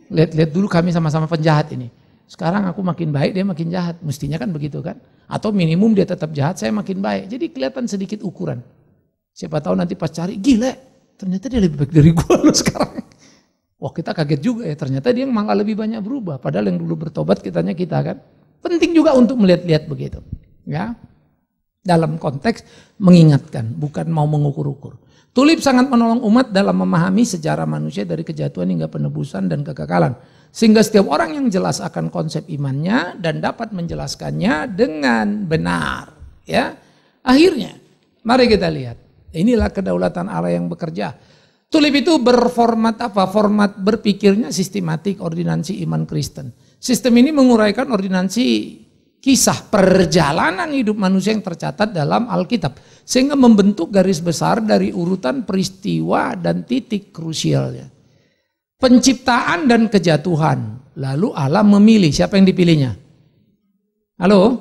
Lihat dulu kami sama-sama penjahat ini. Sekarang aku makin baik, dia makin jahat. Mestinya kan begitu kan? Atau minimum dia tetap jahat, saya makin baik. Jadi kelihatan sedikit ukuran. Siapa tahu nanti pas cari, gila, ternyata dia lebih baik dari gua loh sekarang. Wah kita kaget juga ya, ternyata dia malah lebih banyak berubah. Padahal yang dulu bertobat kita kan. Penting juga untuk melihat-lihat begitu. Ya, dalam konteks mengingatkan, bukan mau mengukur-ukur. Tulip sangat menolong umat dalam memahami sejarah manusia dari kejatuhan hingga penebusan dan kekekalan. Sehingga setiap orang yang jelas akan konsep imannya dan dapat menjelaskannya dengan benar. Ya, akhirnya, mari kita lihat. Inilah kedaulatan Allah yang bekerja. Tulip itu berformat apa? Format berpikirnya sistematik, ordinansi iman Kristen. Sistem ini menguraikan ordinansi kisah perjalanan hidup manusia yang tercatat dalam Alkitab. Sehingga membentuk garis besar dari urutan peristiwa dan titik krusialnya. Penciptaan dan kejatuhan. Lalu Allah memilih. Siapa yang dipilihnya? Halo?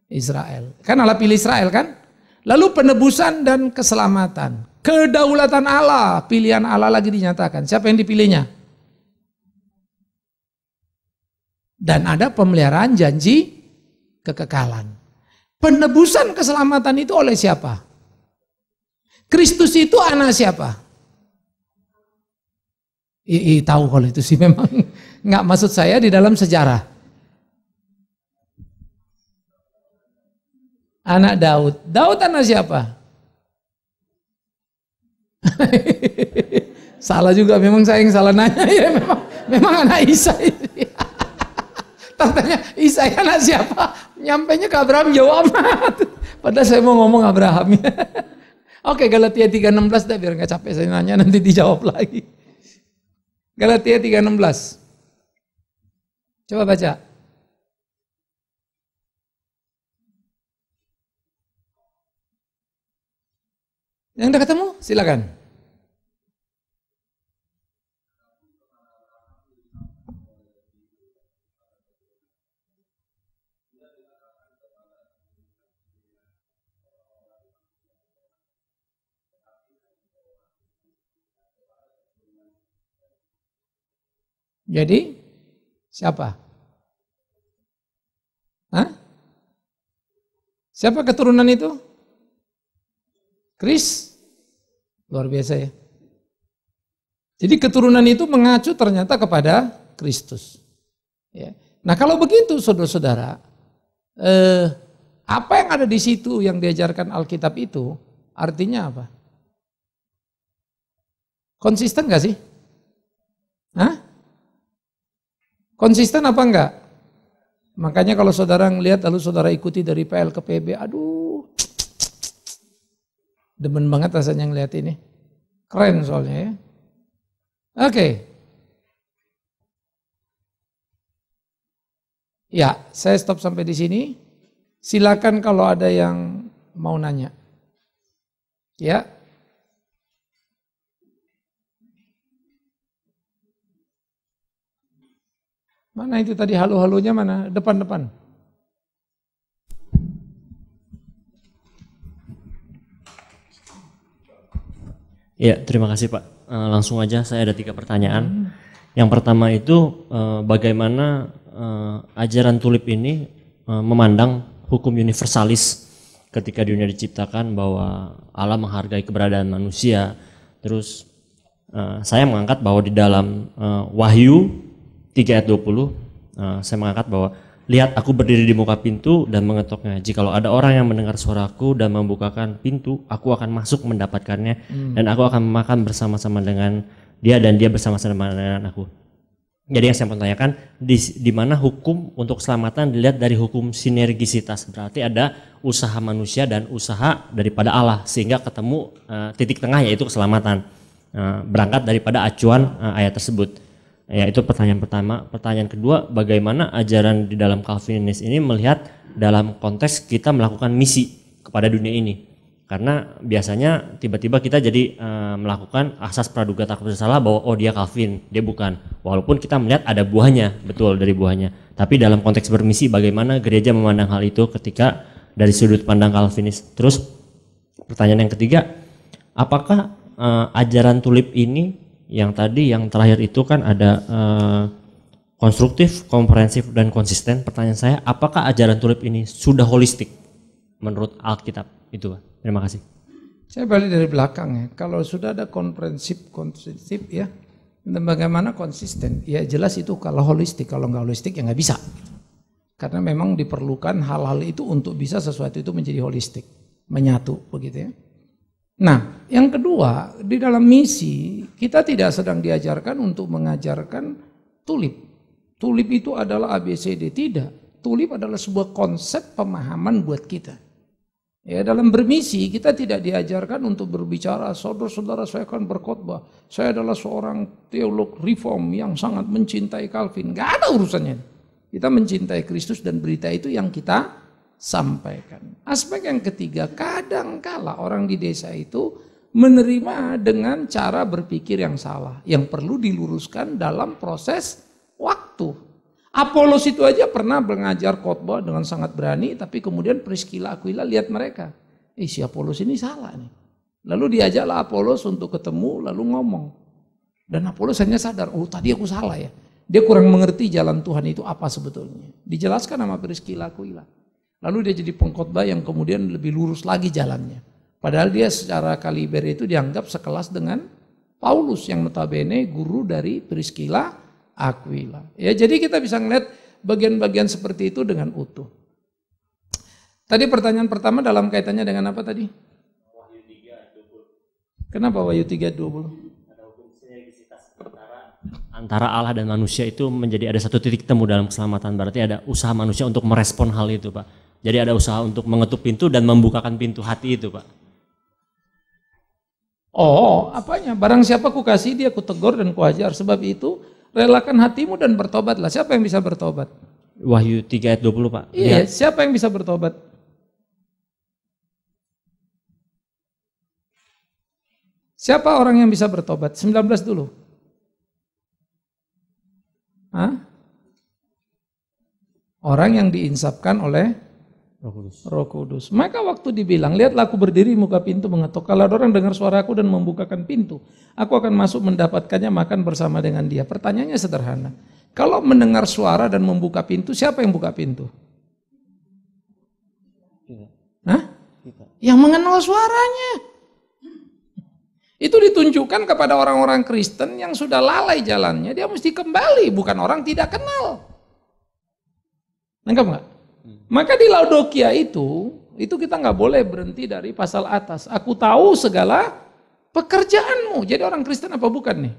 Israel. Kan Allah pilih Israel kan? Lalu penebusan dan keselamatan. Kedaulatan Allah. Pilihan Allah lagi dinyatakan. Siapa yang dipilihnya? Dan ada pemeliharaan janji kekekalan. Penebusan keselamatan itu oleh siapa? Kristus itu anak siapa? Tahu kalau itu sih memang nggak, maksud saya di dalam sejarah. Anak Daud. Daud anak siapa? Salah juga, memang saya yang salah nanya ya, memang anak Isai. Tanya Isai anak siapa? Nyampainya ke Abraham, jawab amat. Padahal saya mau ngomong Abraham. Oke, Galatia 3:16 dah biar nggak capek saya nanya, nanti dijawab lagi. Galatia 3:16. Coba baca. Yang udah ketemu, silakan. Jadi siapa? Hah? Siapa keturunan itu? Kris? Luar biasa ya. Jadi keturunan itu mengacu ternyata kepada Kristus. Ya. Nah kalau begitu saudara-saudara, apa yang ada di situ yang diajarkan Alkitab itu artinya apa? Konsisten gak sih? Hah? Konsisten apa enggak? Makanya kalau saudara ngelihat lalu saudara ikuti dari PL ke PB, aduh, demen banget rasanya ngelihat ini. Keren soalnya ya. Oke. Ya, saya stop sampai di sini. Silakan kalau ada yang mau nanya. Ya. Mana itu tadi halo-halonya mana? Depan-depan. Ya, terima kasih Pak. Langsung aja saya ada 3 pertanyaan. Yang pertama itu bagaimana ajaran tulip ini memandang hukum universalis ketika dunia diciptakan bahwa Allah menghargai keberadaan manusia. Terus saya mengangkat bahwa di dalam Wahyu 3 ayat 20 saya mengangkat bahwa lihat aku berdiri di muka pintu dan mengetoknya. Jikalau ada orang yang mendengar suaraku dan membukakan pintu, aku akan masuk mendapatkannya dan aku akan makan bersama-sama dengan dia dan dia bersama-sama dengan aku. Jadi yang saya mau tanyakan di mana hukum untuk keselamatan dilihat dari hukum sinergisitas. Berarti ada usaha manusia dan usaha daripada Allah sehingga ketemu titik tengah yaitu keselamatan. Berangkat daripada acuan ayat tersebut. Ya itu pertanyaan pertama. Pertanyaan kedua, bagaimana ajaran di dalam Calvinis ini melihat dalam konteks kita melakukan misi kepada dunia ini. Karena biasanya tiba-tiba kita jadi melakukan asas praduga tak bersalah bahwa oh dia Calvin, dia bukan. Walaupun kita melihat ada buahnya, betul dari buahnya. Tapi dalam konteks bermisi bagaimana gereja memandang hal itu ketika dari sudut pandang Calvinis. Terus pertanyaan yang ketiga, apakah ajaran tulip ini yang tadi yang terakhir itu kan ada konstruktif, komprehensif dan konsisten. Pertanyaan saya, apakah ajaran tulip ini sudah holistik menurut Alkitab? Itu Pak. Terima kasih. Saya balik dari belakang ya. Kalau sudah ada komprehensif ya, dan bagaimana konsisten? Ya jelas itu kalau holistik, kalau nggak holistik ya nggak bisa. Karena memang diperlukan hal-hal itu untuk bisa sesuatu itu menjadi holistik, menyatu begitu ya. Nah, yang kedua, di dalam misi kita tidak sedang diajarkan untuk mengajarkan tulip. Tulip itu adalah ABCD, tidak. Tulip adalah sebuah konsep pemahaman buat kita. Ya, dalam bermisi kita tidak diajarkan untuk berbicara, saudara-saudara saya akan berkhotbah. Saya adalah seorang teolog reform yang sangat mencintai Calvin. Gak ada urusannya. Kita mencintai Kristus dan berita itu yang kita sampaikan. Aspek yang ketiga, kadangkala orang di desa itu menerima dengan cara berpikir yang salah, yang perlu diluruskan dalam proses waktu. Apolos itu aja pernah mengajar khotbah dengan sangat berani, tapi kemudian Priscilla Aquila lihat mereka, si Apolos ini salah nih. Lalu diajaklah Apolos untuk ketemu, lalu ngomong. Dan Apolos hanya sadar, oh tadi aku salah ya. Dia kurang mengerti jalan Tuhan itu apa sebetulnya. Dijelaskan sama Priscilla Aquila. Lalu dia jadi pengkhotbah yang kemudian lebih lurus lagi jalannya. Padahal dia secara kaliber itu dianggap sekelas dengan Paulus yang notabene guru dari Priscilla Aquila. Ya, jadi kita bisa ngeliat bagian-bagian seperti itu dengan utuh. Tadi pertanyaan pertama dalam kaitannya dengan apa tadi? Wahyu 3:20. Kenapa Wahyu 3:20? Ada hukum sinergisitas antara Allah dan manusia itu menjadi ada satu titik temu dalam keselamatan. Berarti ada usaha manusia untuk merespon hal itu Pak. Jadi ada usaha untuk mengetuk pintu dan membukakan pintu hati itu Pak. Oh, apanya? Barang siapa ku kasih dia ku tegur dan ku ajar. Sebab itu relakan hatimu dan bertobatlah. Siapa yang bisa bertobat? Wahyu 3 ayat 20 Pak. Iya, siapa yang bisa bertobat? Siapa orang yang bisa bertobat? 19 dulu. Hah? Orang yang diinsapkan oleh Roh Kudus. Maka waktu dibilang, lihatlah aku berdiri muka pintu mengetuk. Kalau ada orang dengar suaraku dan membukakan pintu, aku akan masuk mendapatkannya, makan bersama dengan dia. Pertanyaannya sederhana. Kalau mendengar suara dan membuka pintu, siapa yang buka pintu? Hah? Yang mengenal suaranya. Itu ditunjukkan kepada orang-orang Kristen yang sudah lalai jalannya. Dia mesti kembali, bukan orang tidak kenal. Nangkap nggak? Maka di Laodikia itu kita nggak boleh berhenti dari pasal atas. Aku tahu segala pekerjaanmu. Jadi orang Kristen apa bukan nih?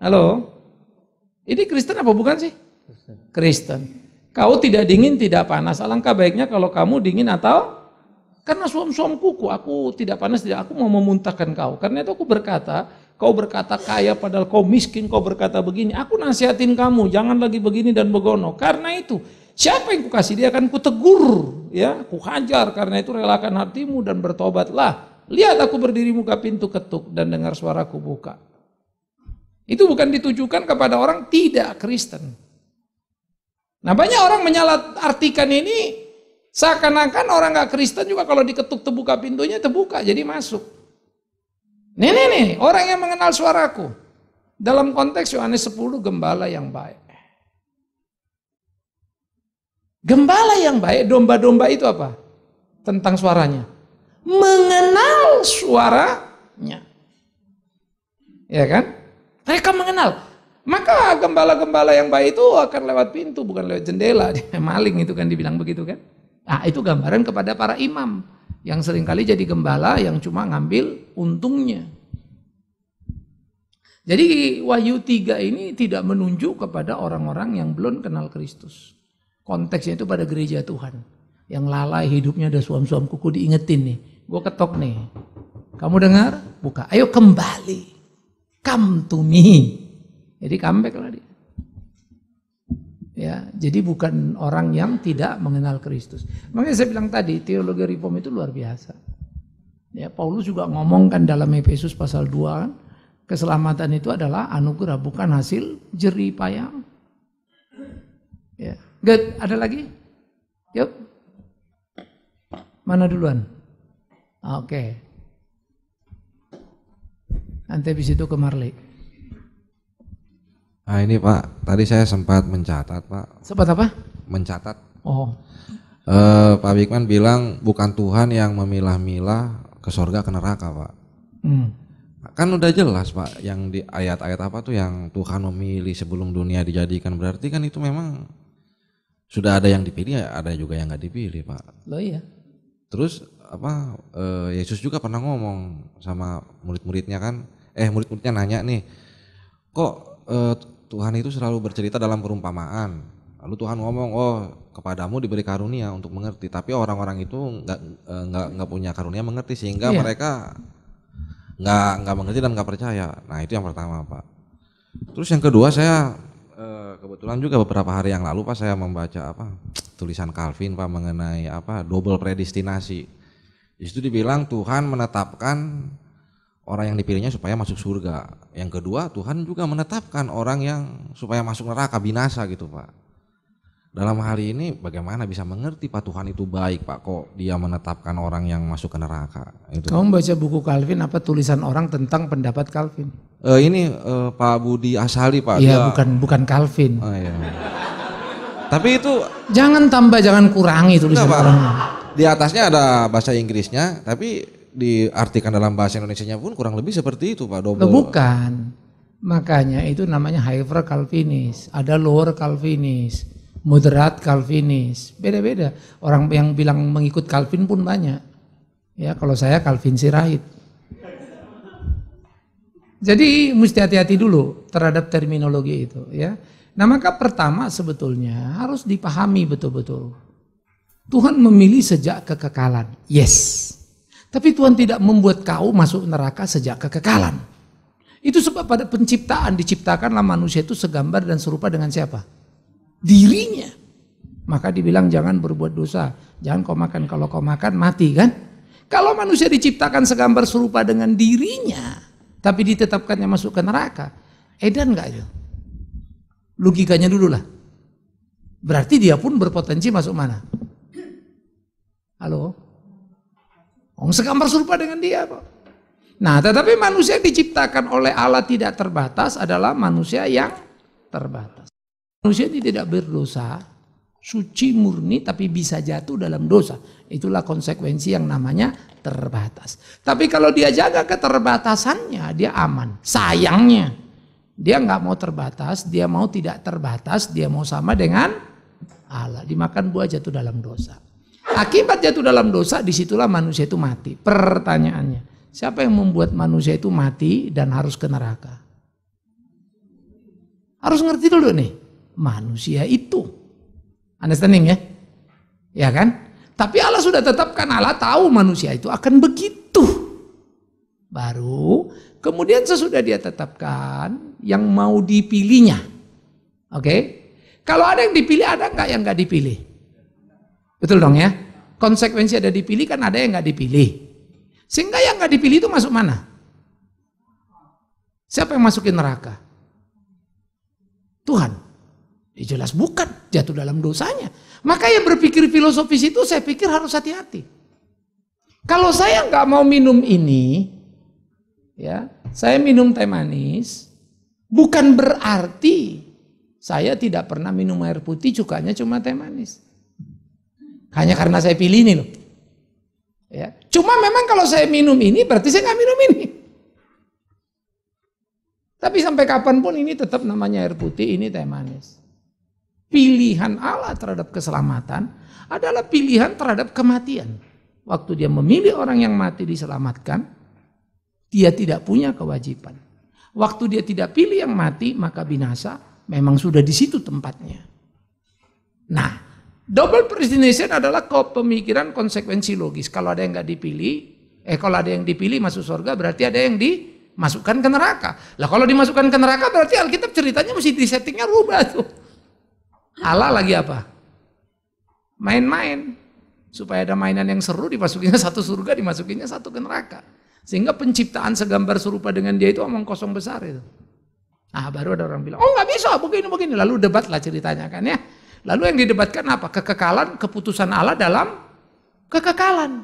Halo? Ini Kristen apa bukan sih? Kristen. Kau tidak dingin, tidak panas. Alangkah baiknya kalau kamu dingin atau karena suam-suam kuku, aku tidak panas, aku mau memuntahkan kau. Karena itu aku berkata, kau berkata kaya padahal kau miskin, kau berkata begini. Aku nasihatin kamu, jangan lagi begini dan begono. Karena itu, siapa yang kukasih dia akan kutegur, ya, kuhajar. Karena itu relakan hatimu dan bertobatlah. Lihat aku berdiri muka pintu ketuk dan dengar suaraku buka. Itu bukan ditujukan kepada orang tidak Kristen. Nah banyak orang menyalahartikan ini. Seakan-akan orang gak Kristen juga kalau diketuk terbuka pintunya terbuka jadi masuk. Nih, orang yang mengenal suaraku. Dalam konteks Yohanes 10 gembala yang baik. Gembala yang baik, domba-domba itu apa? Tentang suaranya. Mengenal suaranya. Ya kan? Mereka mengenal. Maka gembala-gembala yang baik itu akan lewat pintu, bukan lewat jendela. Maling itu kan dibilang begitu kan? Nah itu gambaran kepada para imam yang seringkali jadi gembala yang cuma ngambil untungnya. Jadi Wahyu 3 ini tidak menunjuk kepada orang-orang yang belum kenal Kristus. Konteksnya itu pada gereja Tuhan. Yang lalai hidupnya ada suam-suam kuku diingetin nih. Gue ketok nih. Kamu dengar? Buka. Ayo kembali. Come to me. Jadi comeback lah dia. Ya, jadi bukan orang yang tidak mengenal Kristus. Makanya saya bilang tadi, teologi reform itu luar biasa. Ya, Paulus juga ngomongkan dalam Efesus pasal 2 kan, keselamatan itu adalah anugerah bukan hasil jerih payah. Ya, good. Ada lagi? Yuk. Mana duluan? Oke. Nanti habis itu ke Marley. Nah ini Pak, tadi saya sempat mencatat Pak. Sempat apa? Mencatat. Oh. Pak Bigman bilang bukan Tuhan yang memilah-milah ke surga ke neraka Pak. Kan udah jelas Pak, yang di ayat-ayat apa tuh yang Tuhan memilih sebelum dunia dijadikan, berarti kan itu memang sudah ada yang dipilih, ada juga yang nggak dipilih Pak. Loh iya. Terus apa? Yesus juga pernah ngomong sama murid-muridnya kan, murid-muridnya nanya nih, kok Tuhan itu selalu bercerita dalam perumpamaan. Lalu Tuhan ngomong, kepadamu diberi karunia untuk mengerti. Tapi orang-orang itu nggak punya karunia mengerti sehingga mereka nggak mengerti dan nggak percaya. Nah itu yang pertama Pak. Terus yang kedua saya kebetulan juga beberapa hari yang lalu Pak saya membaca tulisan Calvin Pak mengenai double predestinasi. Di situ dibilang Tuhan menetapkan orang yang dipilihnya supaya masuk surga. Yang kedua, Tuhan juga menetapkan orang yang supaya masuk neraka, binasa gitu Pak. Dalam hal ini bagaimana bisa mengerti Pak Tuhan itu baik Pak, kok dia menetapkan orang yang masuk ke neraka. Itu. Kamu baca buku Calvin apa tulisan orang tentang pendapat Calvin? Ini Pak Budi Asali Pak. Iya bukan Calvin. Oh, iya. Tapi itu jangan tambah, jangan kurangi tulisan orang. Di atasnya ada bahasa Inggrisnya, tapi diartikan dalam bahasa Indonesianya pun kurang lebih seperti itu Pak, double. Bukan, makanya itu namanya hyper Calvinis, ada lower Calvinis, moderat Calvinis, beda-beda. Orang yang bilang mengikut Calvin pun banyak. Ya kalau saya Calvin Sirait. Jadi mesti hati-hati dulu terhadap terminologi itu ya. Nah maka pertama sebetulnya harus dipahami betul-betul. Tuhan memilih sejak kekekalan, yes. Tapi Tuhan tidak membuat kau masuk neraka sejak kekekalan. Itu sebab pada penciptaan diciptakanlah manusia itu segambar dan serupa dengan siapa? Dirinya. Maka dibilang jangan berbuat dosa. Jangan kau makan, kalau kau makan mati kan? Kalau manusia diciptakan segambar serupa dengan dirinya, tapi ditetapkannya masuk ke neraka, edan nggak itu? Logikanya dulu lah. Berarti dia pun berpotensi masuk mana? Halo? Segambar serupa dengan dia, Pak. Nah, tetapi manusia yang diciptakan oleh Allah tidak terbatas adalah manusia yang terbatas. Manusia ini tidak berdosa, suci murni tapi bisa jatuh dalam dosa. Itulah konsekuensi yang namanya terbatas. Tapi kalau dia jaga keterbatasannya, dia aman. Sayangnya, dia nggak mau terbatas, dia mau tidak terbatas, dia mau sama dengan Allah. Dimakan buah jatuh dalam dosa. Akibat jatuh dalam dosa, disitulah manusia itu mati. Pertanyaannya, siapa yang membuat manusia itu mati dan harus ke neraka? Harus ngerti dulu nih, manusia itu. Understanding ya? Ya kan? Tapi Allah sudah tetapkan, Allah tahu manusia itu akan begitu. Baru kemudian sesudah dia tetapkan yang mau dipilihnya. Oke? Kalau ada yang dipilih, ada nggak yang nggak dipilih? Betul dong ya? Konsekuensi ada dipilih kan ada yang nggak dipilih. Sehingga yang nggak dipilih itu masuk mana? Siapa yang masukin neraka? Tuhan. Ya jelas bukan, jatuh dalam dosanya. Maka yang berpikir filosofis itu saya pikir harus hati-hati. Kalau saya nggak mau minum ini, ya, saya minum teh manis, bukan berarti saya tidak pernah minum air putih, cukanya cuma teh manis. Hanya karena saya pilih ini loh. Ya. Cuma memang kalau saya minum ini berarti saya nggak minum ini. Tapi sampai kapanpun ini tetap namanya air putih, ini teh manis. Pilihan Allah terhadap keselamatan adalah pilihan terhadap kematian. Waktu dia memilih orang yang mati diselamatkan, dia tidak punya kewajiban. Waktu dia tidak pilih yang mati, maka binasa, memang sudah di situ tempatnya. Nah, double predestination adalah pemikiran konsekuensi logis. Kalau ada yang nggak dipilih, kalau ada yang dipilih masuk surga, berarti ada yang dimasukkan ke neraka. Lah kalau dimasukkan ke neraka berarti Alkitab ceritanya mesti disettingnya rubah tuh. Allah lagi apa? Main-main. Supaya ada mainan yang seru, dimasukinnya satu surga, dimasukinnya satu ke neraka. Sehingga penciptaan segambar serupa dengan dia itu omong kosong besar itu. Nah baru ada orang bilang, oh nggak bisa, begini-begini. Lalu debatlah ceritanya kan ya. Lalu yang didebatkan apa? Kekekalan, keputusan Allah dalam kekekalan.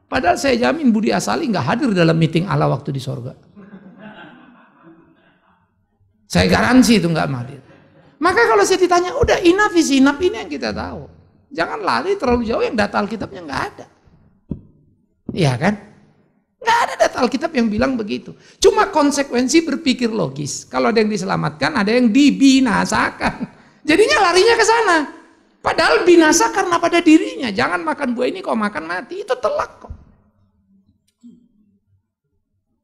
Padahal saya jamin Budi Asali nggak hadir dalam meeting Allah waktu di sorga. Saya garansi itu nggak hadir. Maka kalau saya ditanya, udah enough is enough, ini yang kita tahu. Jangan lari terlalu jauh yang data Alkitabnya nggak ada. Iya kan? Nggak ada data Alkitab yang bilang begitu. Cuma konsekuensi berpikir logis. Kalau ada yang diselamatkan, ada yang dibinasakan. Jadinya larinya ke sana. Padahal binasa karena pada dirinya. Jangan makan buah ini, kau makan mati. Itu telak kok.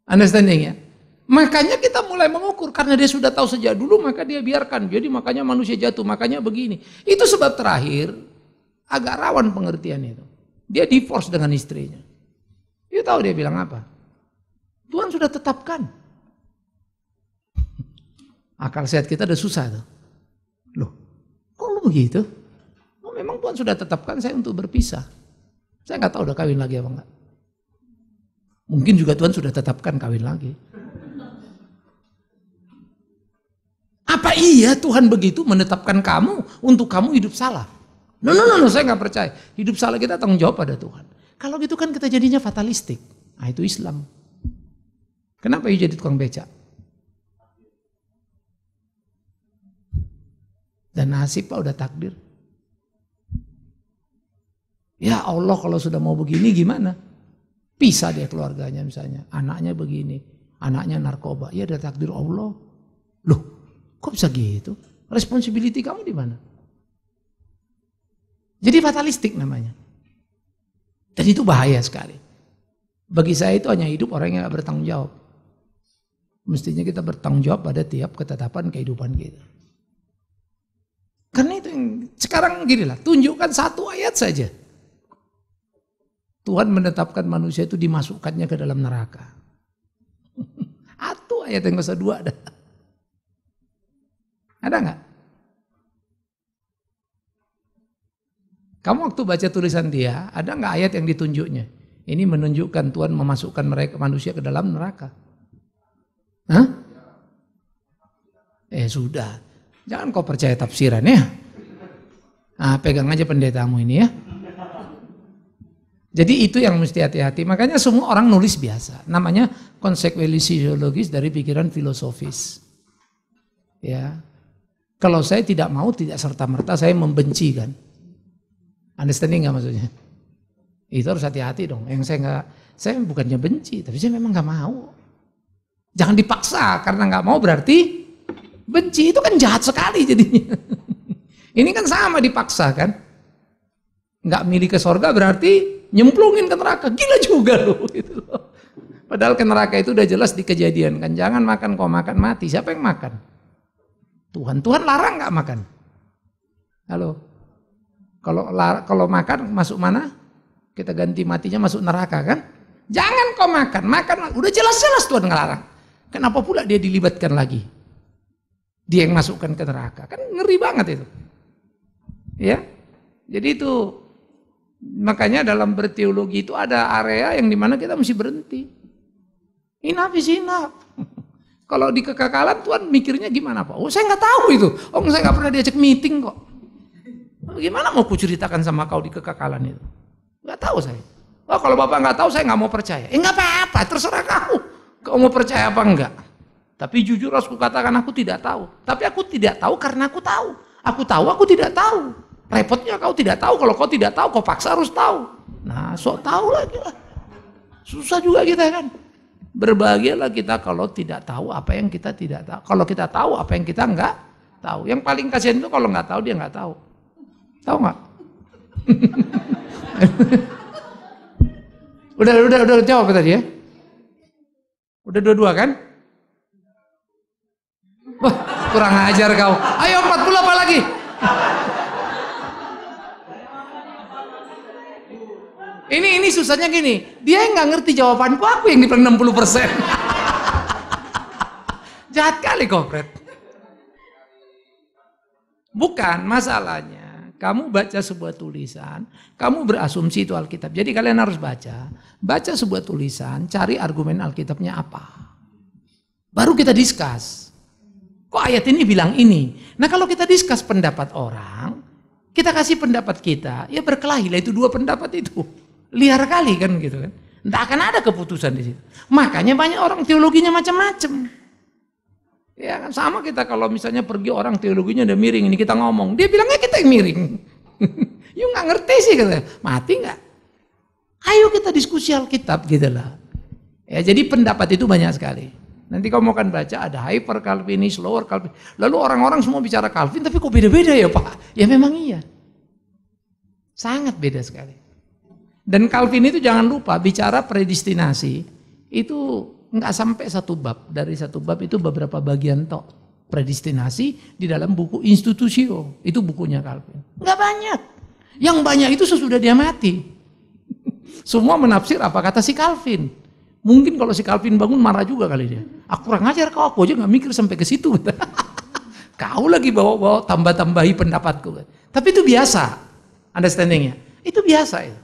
Understanding ya? Makanya kita mulai mengukur. Karena dia sudah tahu sejak dulu, maka dia biarkan. Jadi makanya manusia jatuh, makanya begini. Itu sebab terakhir, agak rawan pengertian itu. Dia divorce dengan istrinya. Dia tahu dia bilang apa? Tuhan sudah tetapkan. Akal sehat kita udah susah tuh. Loh, kok lu begitu? Oh, memang Tuhan sudah tetapkan saya untuk berpisah. Saya nggak tahu udah kawin lagi apa enggak. Mungkin juga Tuhan sudah tetapkan kawin lagi. Apa iya Tuhan begitu menetapkan kamu untuk kamu hidup salah? No, saya nggak percaya. Hidup salah kita tanggung jawab pada Tuhan. Kalau gitu kan kita jadinya fatalistik. Nah itu Islam. Kenapa you jadi tukang becak? Dan nasib Pak udah takdir. Ya Allah kalau sudah mau begini gimana? Pisah dia keluarganya misalnya. Anaknya begini. Anaknya narkoba. Ya udah takdir Allah. Loh kok bisa gitu? Responsibility kamu di mana? Jadi fatalistik namanya. Dan itu bahaya sekali. Bagi saya itu hanya hidup orang yang gak bertanggung jawab. Mestinya kita bertanggung jawab pada tiap ketetapan kehidupan kita. Karena itu yang sekarang gini lah, tunjukkan satu ayat saja. Tuhan menetapkan manusia itu dimasukkannya ke dalam neraka. Satu ayat yang usah dua ada. Ada nggak? Kamu waktu baca tulisan dia, ada nggak ayat yang ditunjuknya? Ini menunjukkan Tuhan memasukkan mereka manusia ke dalam neraka. Hah? Sudah. Jangan kau percaya tafsiran ya. Nah, pegang aja pendetamu ini ya. Jadi itu yang mesti hati-hati. Makanya semua orang nulis biasa. Namanya konsekuensi sosiologis dari pikiran filosofis. Ya. Kalau saya tidak mau, tidak serta-merta saya membenci kan. Understanding nggak maksudnya? Itu harus hati-hati dong. Yang saya bukannya benci, tapi saya memang nggak mau. Jangan dipaksa, karena nggak mau berarti benci. Itu kan jahat sekali jadinya. Ini kan sama dipaksa kan. Nggak milih ke sorga berarti nyemplungin ke neraka. Gila juga loh. Gitu loh. Padahal ke neraka itu udah jelas di kejadian kan. Jangan makan kau makan mati. Siapa yang makan? Tuhan larang nggak makan? Halo, kalau makan masuk mana? Kita ganti matinya masuk neraka kan? Jangan kau makan, udah jelas-jelas Tuhan ngelarang. Kenapa pula dia dilibatkan lagi? Dia yang masukkan ke neraka, kan ngeri banget itu. Ya, jadi itu makanya dalam berteologi itu ada area yang dimana kita mesti berhenti. Enough is enough. Kalau di kekekalan Tuhan mikirnya gimana Pak? Oh saya nggak tahu itu. Oh saya nggak pernah diajak meeting kok. Gimana mau kuceritakan sama kau di kekekalan itu? Nggak tahu saya. Oh kalau Bapak nggak tahu saya nggak mau percaya. Nggak apa-apa, terserah kau. Kau mau percaya apa enggak? Tapi jujur harus kukatakan aku tidak tahu. Tapi aku tidak tahu karena aku tahu. Aku tahu aku tidak tahu. Repotnya kau tidak tahu. Kalau kau tidak tahu kau paksa harus tahu. Nah sok tahu lagi lah. Susah juga kita kan. Berbahagialah kita kalau tidak tahu apa yang kita tidak tahu. Kalau kita tahu apa yang kita enggak tahu. Yang paling kasihan itu kalau nggak tahu dia nggak tahu. Tahu nggak? udah jawab tadi ya? Udah dua-dua kan? Wah, kurang ajar kau. Ayo 40 apa lagi? Ini susahnya gini, dia yang nggak ngerti jawabanku, aku yang dibilang 60%. Jahat kali kompret. Bukan masalahnya, kamu baca sebuah tulisan, kamu berasumsi itu Alkitab. Jadi kalian harus baca sebuah tulisan, cari argumen Alkitabnya apa. Baru kita discuss. Kok ayat ini bilang ini? Nah kalau kita discuss pendapat orang, kita kasih pendapat kita, ya berkelahi lah itu dua pendapat itu. Liar kali kan gitu kan. Tidak akan ada keputusan di situ. Makanya banyak orang teologinya macam-macam. Ya kan sama kita kalau misalnya pergi orang teologinya udah miring ini kita ngomong, dia bilangnya kita yang miring. You nggak ngerti sih katanya. Mati nggak? Ayo kita diskusi Alkitab gitu lah. Ya jadi pendapat itu banyak sekali. Nanti kamu akan baca ada hyper Calvinis, lower Calvinis. Lalu orang-orang semua bicara Calvin tapi kok beda-beda ya Pak? Ya memang iya. Sangat beda sekali. Dan Calvin itu jangan lupa bicara predestinasi itu nggak sampai satu bab. Dari satu bab itu beberapa bagian tok. Predestinasi di dalam buku Institutio. Itu bukunya Calvin. Nggak banyak. Yang banyak itu sesudah dia mati. Semua menafsir apa kata si Calvin. Mungkin kalau si Calvin bangun marah juga kali dia. Aku kurang ajar kau, aku aja nggak mikir sampai ke situ. Kau lagi bawa-bawa tambah-tambahi pendapatku. Tapi itu biasa. Understandingnya. Itu biasa itu.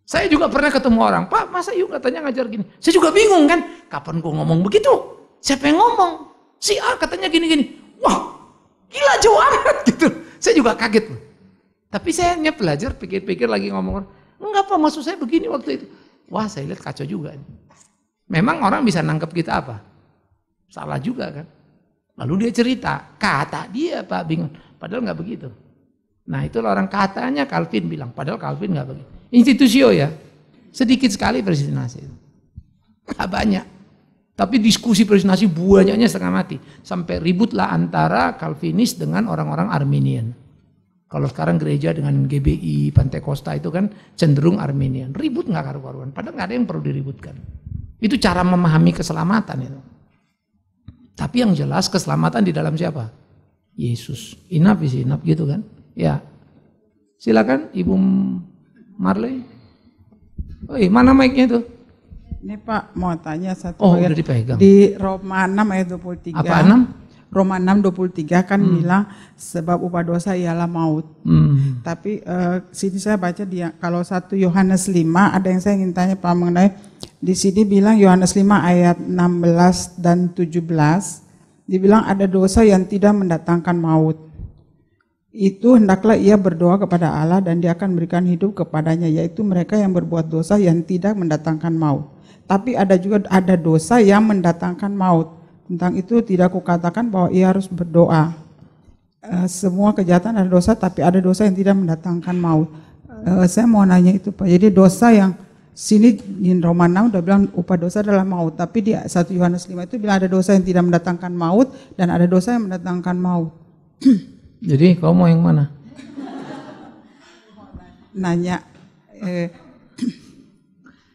Saya juga pernah ketemu orang, Pak masa yuk katanya ngajar gini. Saya juga bingung kan, kapan gua ngomong begitu? Siapa yang ngomong? Si A katanya gini-gini. Wah gila jauh amat gitu. Saya juga kaget. Tapi saya hanya belajar pikir-pikir lagi ngomong. Enggak Pak maksud saya begini waktu itu. Wah saya lihat kacau juga. Memang orang bisa nangkep kita apa? Salah juga kan. Lalu dia cerita, kata dia Pak bingung. Padahal nggak begitu. Nah itulah orang katanya Calvin bilang, padahal Calvin nggak begitu. Institusio ya, sedikit sekali predestinasi. Nggak banyak. Tapi diskusi predestinasi banyaknya setengah mati. Sampai ributlah antara Calvinis dengan orang-orang Arminian. Kalau sekarang gereja dengan GBI, Pantekosta itu kan cenderung Arminian. Ribut nggak karu-karuan, padahal nggak ada yang perlu diributkan. Itu cara memahami keselamatan itu. Tapi yang jelas keselamatan di dalam siapa? Yesus. Enough is enough gitu kan? Ya. Silakan Ibu Marley. Oh, mana mic-nya itu? Ini Pak mau tanya satu udah dipegang. Di Roma 6 ayat 23. Apa 6? Roma 6:23 kan bilang sebab upah dosa ialah maut. Tapi sini saya baca kalau 1 Yohanes 5 ada yang saya ingin tanya Pak mengenai di sini bilang Yohanes 5 ayat 16 dan 17 dibilang ada dosa yang tidak mendatangkan maut. Itu hendaklah ia berdoa kepada Allah dan Dia akan berikan hidup kepadanya, yaitu mereka yang berbuat dosa yang tidak mendatangkan maut. Tapi ada juga ada dosa yang mendatangkan maut. Tentang itu tidak kukatakan bahwa ia harus berdoa. Semua kejahatan ada dosa, tapi ada dosa yang tidak mendatangkan maut. Saya mau nanya itu Pak, jadi dosa yang sini di Roma 6 udah bilang upah dosa adalah maut, tapi di 1 Yohanes 5 itu bilang ada dosa yang tidak mendatangkan maut dan ada dosa yang mendatangkan maut. Jadi kau mau yang mana? Nanya.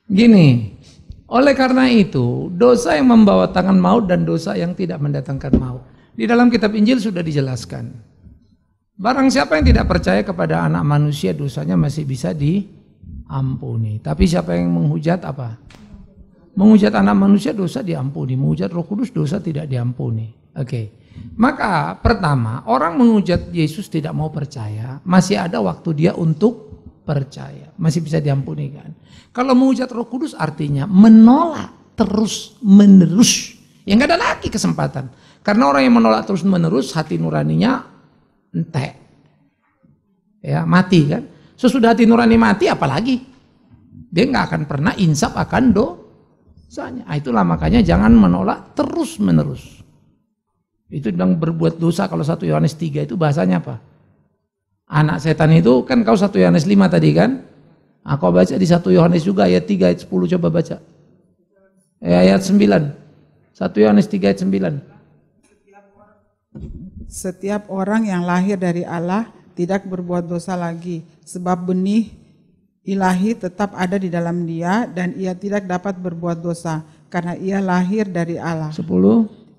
Gini, oleh karena itu dosa yang membawa tangan maut dan dosa yang tidak mendatangkan maut. Di dalam kitab Injil sudah dijelaskan. Barang siapa yang tidak percaya kepada anak manusia dosanya masih bisa diampuni. Tapi siapa yang menghujat apa? Menghujat anak manusia dosa diampuni. Menghujat Roh Kudus dosa tidak diampuni. Oke. Maka pertama orang menghujat Yesus tidak mau percaya. Masih ada waktu dia untuk percaya. Masih bisa diampuni kan. Kalau menghujat Roh Kudus artinya menolak terus menerus. Ya nggak ada lagi kesempatan. Karena orang yang menolak terus menerus hati nuraninya entek. Ya, mati kan. Sesudah hati nurani mati apalagi? Dia nggak akan pernah insaf akan dosanya. Itulah makanya jangan menolak terus menerus. Itu bilang berbuat dosa kalau 1 Yohanes 3 itu bahasanya apa? Anak setan itu kan kau 1 Yohanes 5 tadi kan? Aku baca di 1 Yohanes juga ayat 3 ayat 10 coba baca. Ayat 9. 1 Yohanes 3 ayat 9. Setiap orang yang lahir dari Allah tidak berbuat dosa lagi, sebab benih ilahi tetap ada di dalam dia dan ia tidak dapat berbuat dosa karena ia lahir dari Allah. 10.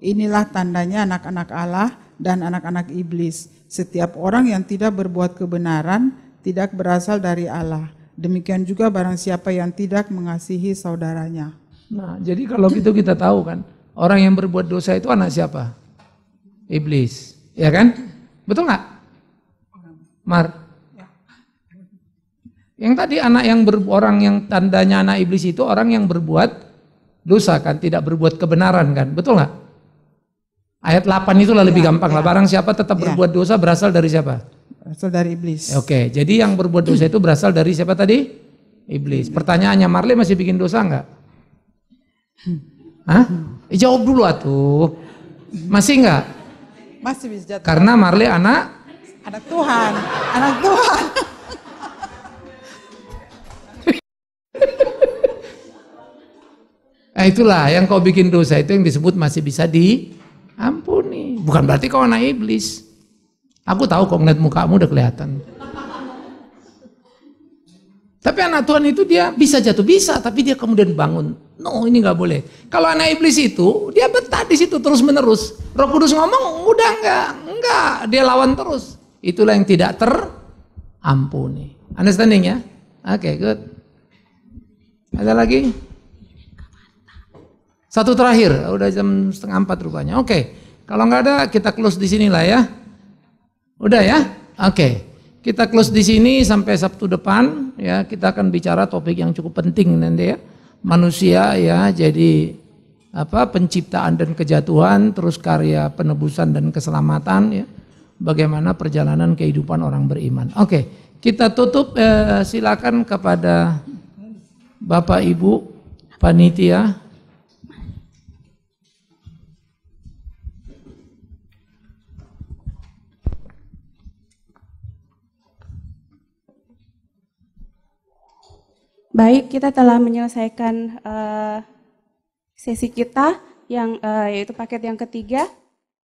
Inilah tandanya anak-anak Allah dan anak-anak iblis. Setiap orang yang tidak berbuat kebenaran tidak berasal dari Allah. Demikian juga barang siapa yang tidak mengasihi saudaranya. Nah, jadi kalau gitu kita tahu kan, orang yang berbuat dosa itu anak siapa? Iblis, ya kan? Betul nggak? Mar? Yang tadi anak yang orang yang tandanya anak iblis itu orang yang berbuat dosa kan, tidak berbuat kebenaran kan, betul nggak? Ayat 8 itulah lebih gampang lah. Barang siapa tetap berbuat dosa berasal dari siapa? Berasal dari iblis. Oke, jadi yang berbuat dosa itu berasal dari siapa tadi? Iblis. Pertanyaannya, Marley masih bikin dosa nggak? Hah? Jawab dulu atuh. Masih nggak? Masih bisa jatuh. Karena Marley anak Tuhan, anak Tuhan. Nah itulah yang kau bikin dosa itu yang disebut masih bisa diampuni. Bukan berarti kau anak iblis. Aku tahu kok ngeliat mukamu udah kelihatan. Tapi anak Tuhan itu dia bisa jatuh, bisa, tapi dia kemudian bangun. No, ini nggak boleh. Kalau anak iblis itu dia betah di situ terus menerus. Roh Kudus ngomong udah enggak, dia lawan terus. Itulah yang tidak terampuni. Understanding ya? Oke, good. Ada lagi? Satu terakhir, udah jam 3:30 rupanya. Oke, kalau nggak ada kita close di sini lah ya. Udah ya? Oke. Kita close di sini sampai Sabtu depan ya, kita akan bicara topik yang cukup penting nanti ya. Manusia ya, jadi penciptaan dan kejatuhan, terus karya penebusan dan keselamatan ya. Bagaimana perjalanan kehidupan orang beriman. Oke, kita tutup silakan kepada Bapak Ibu panitia. Baik, kita telah menyelesaikan sesi kita yang yaitu paket yang ketiga.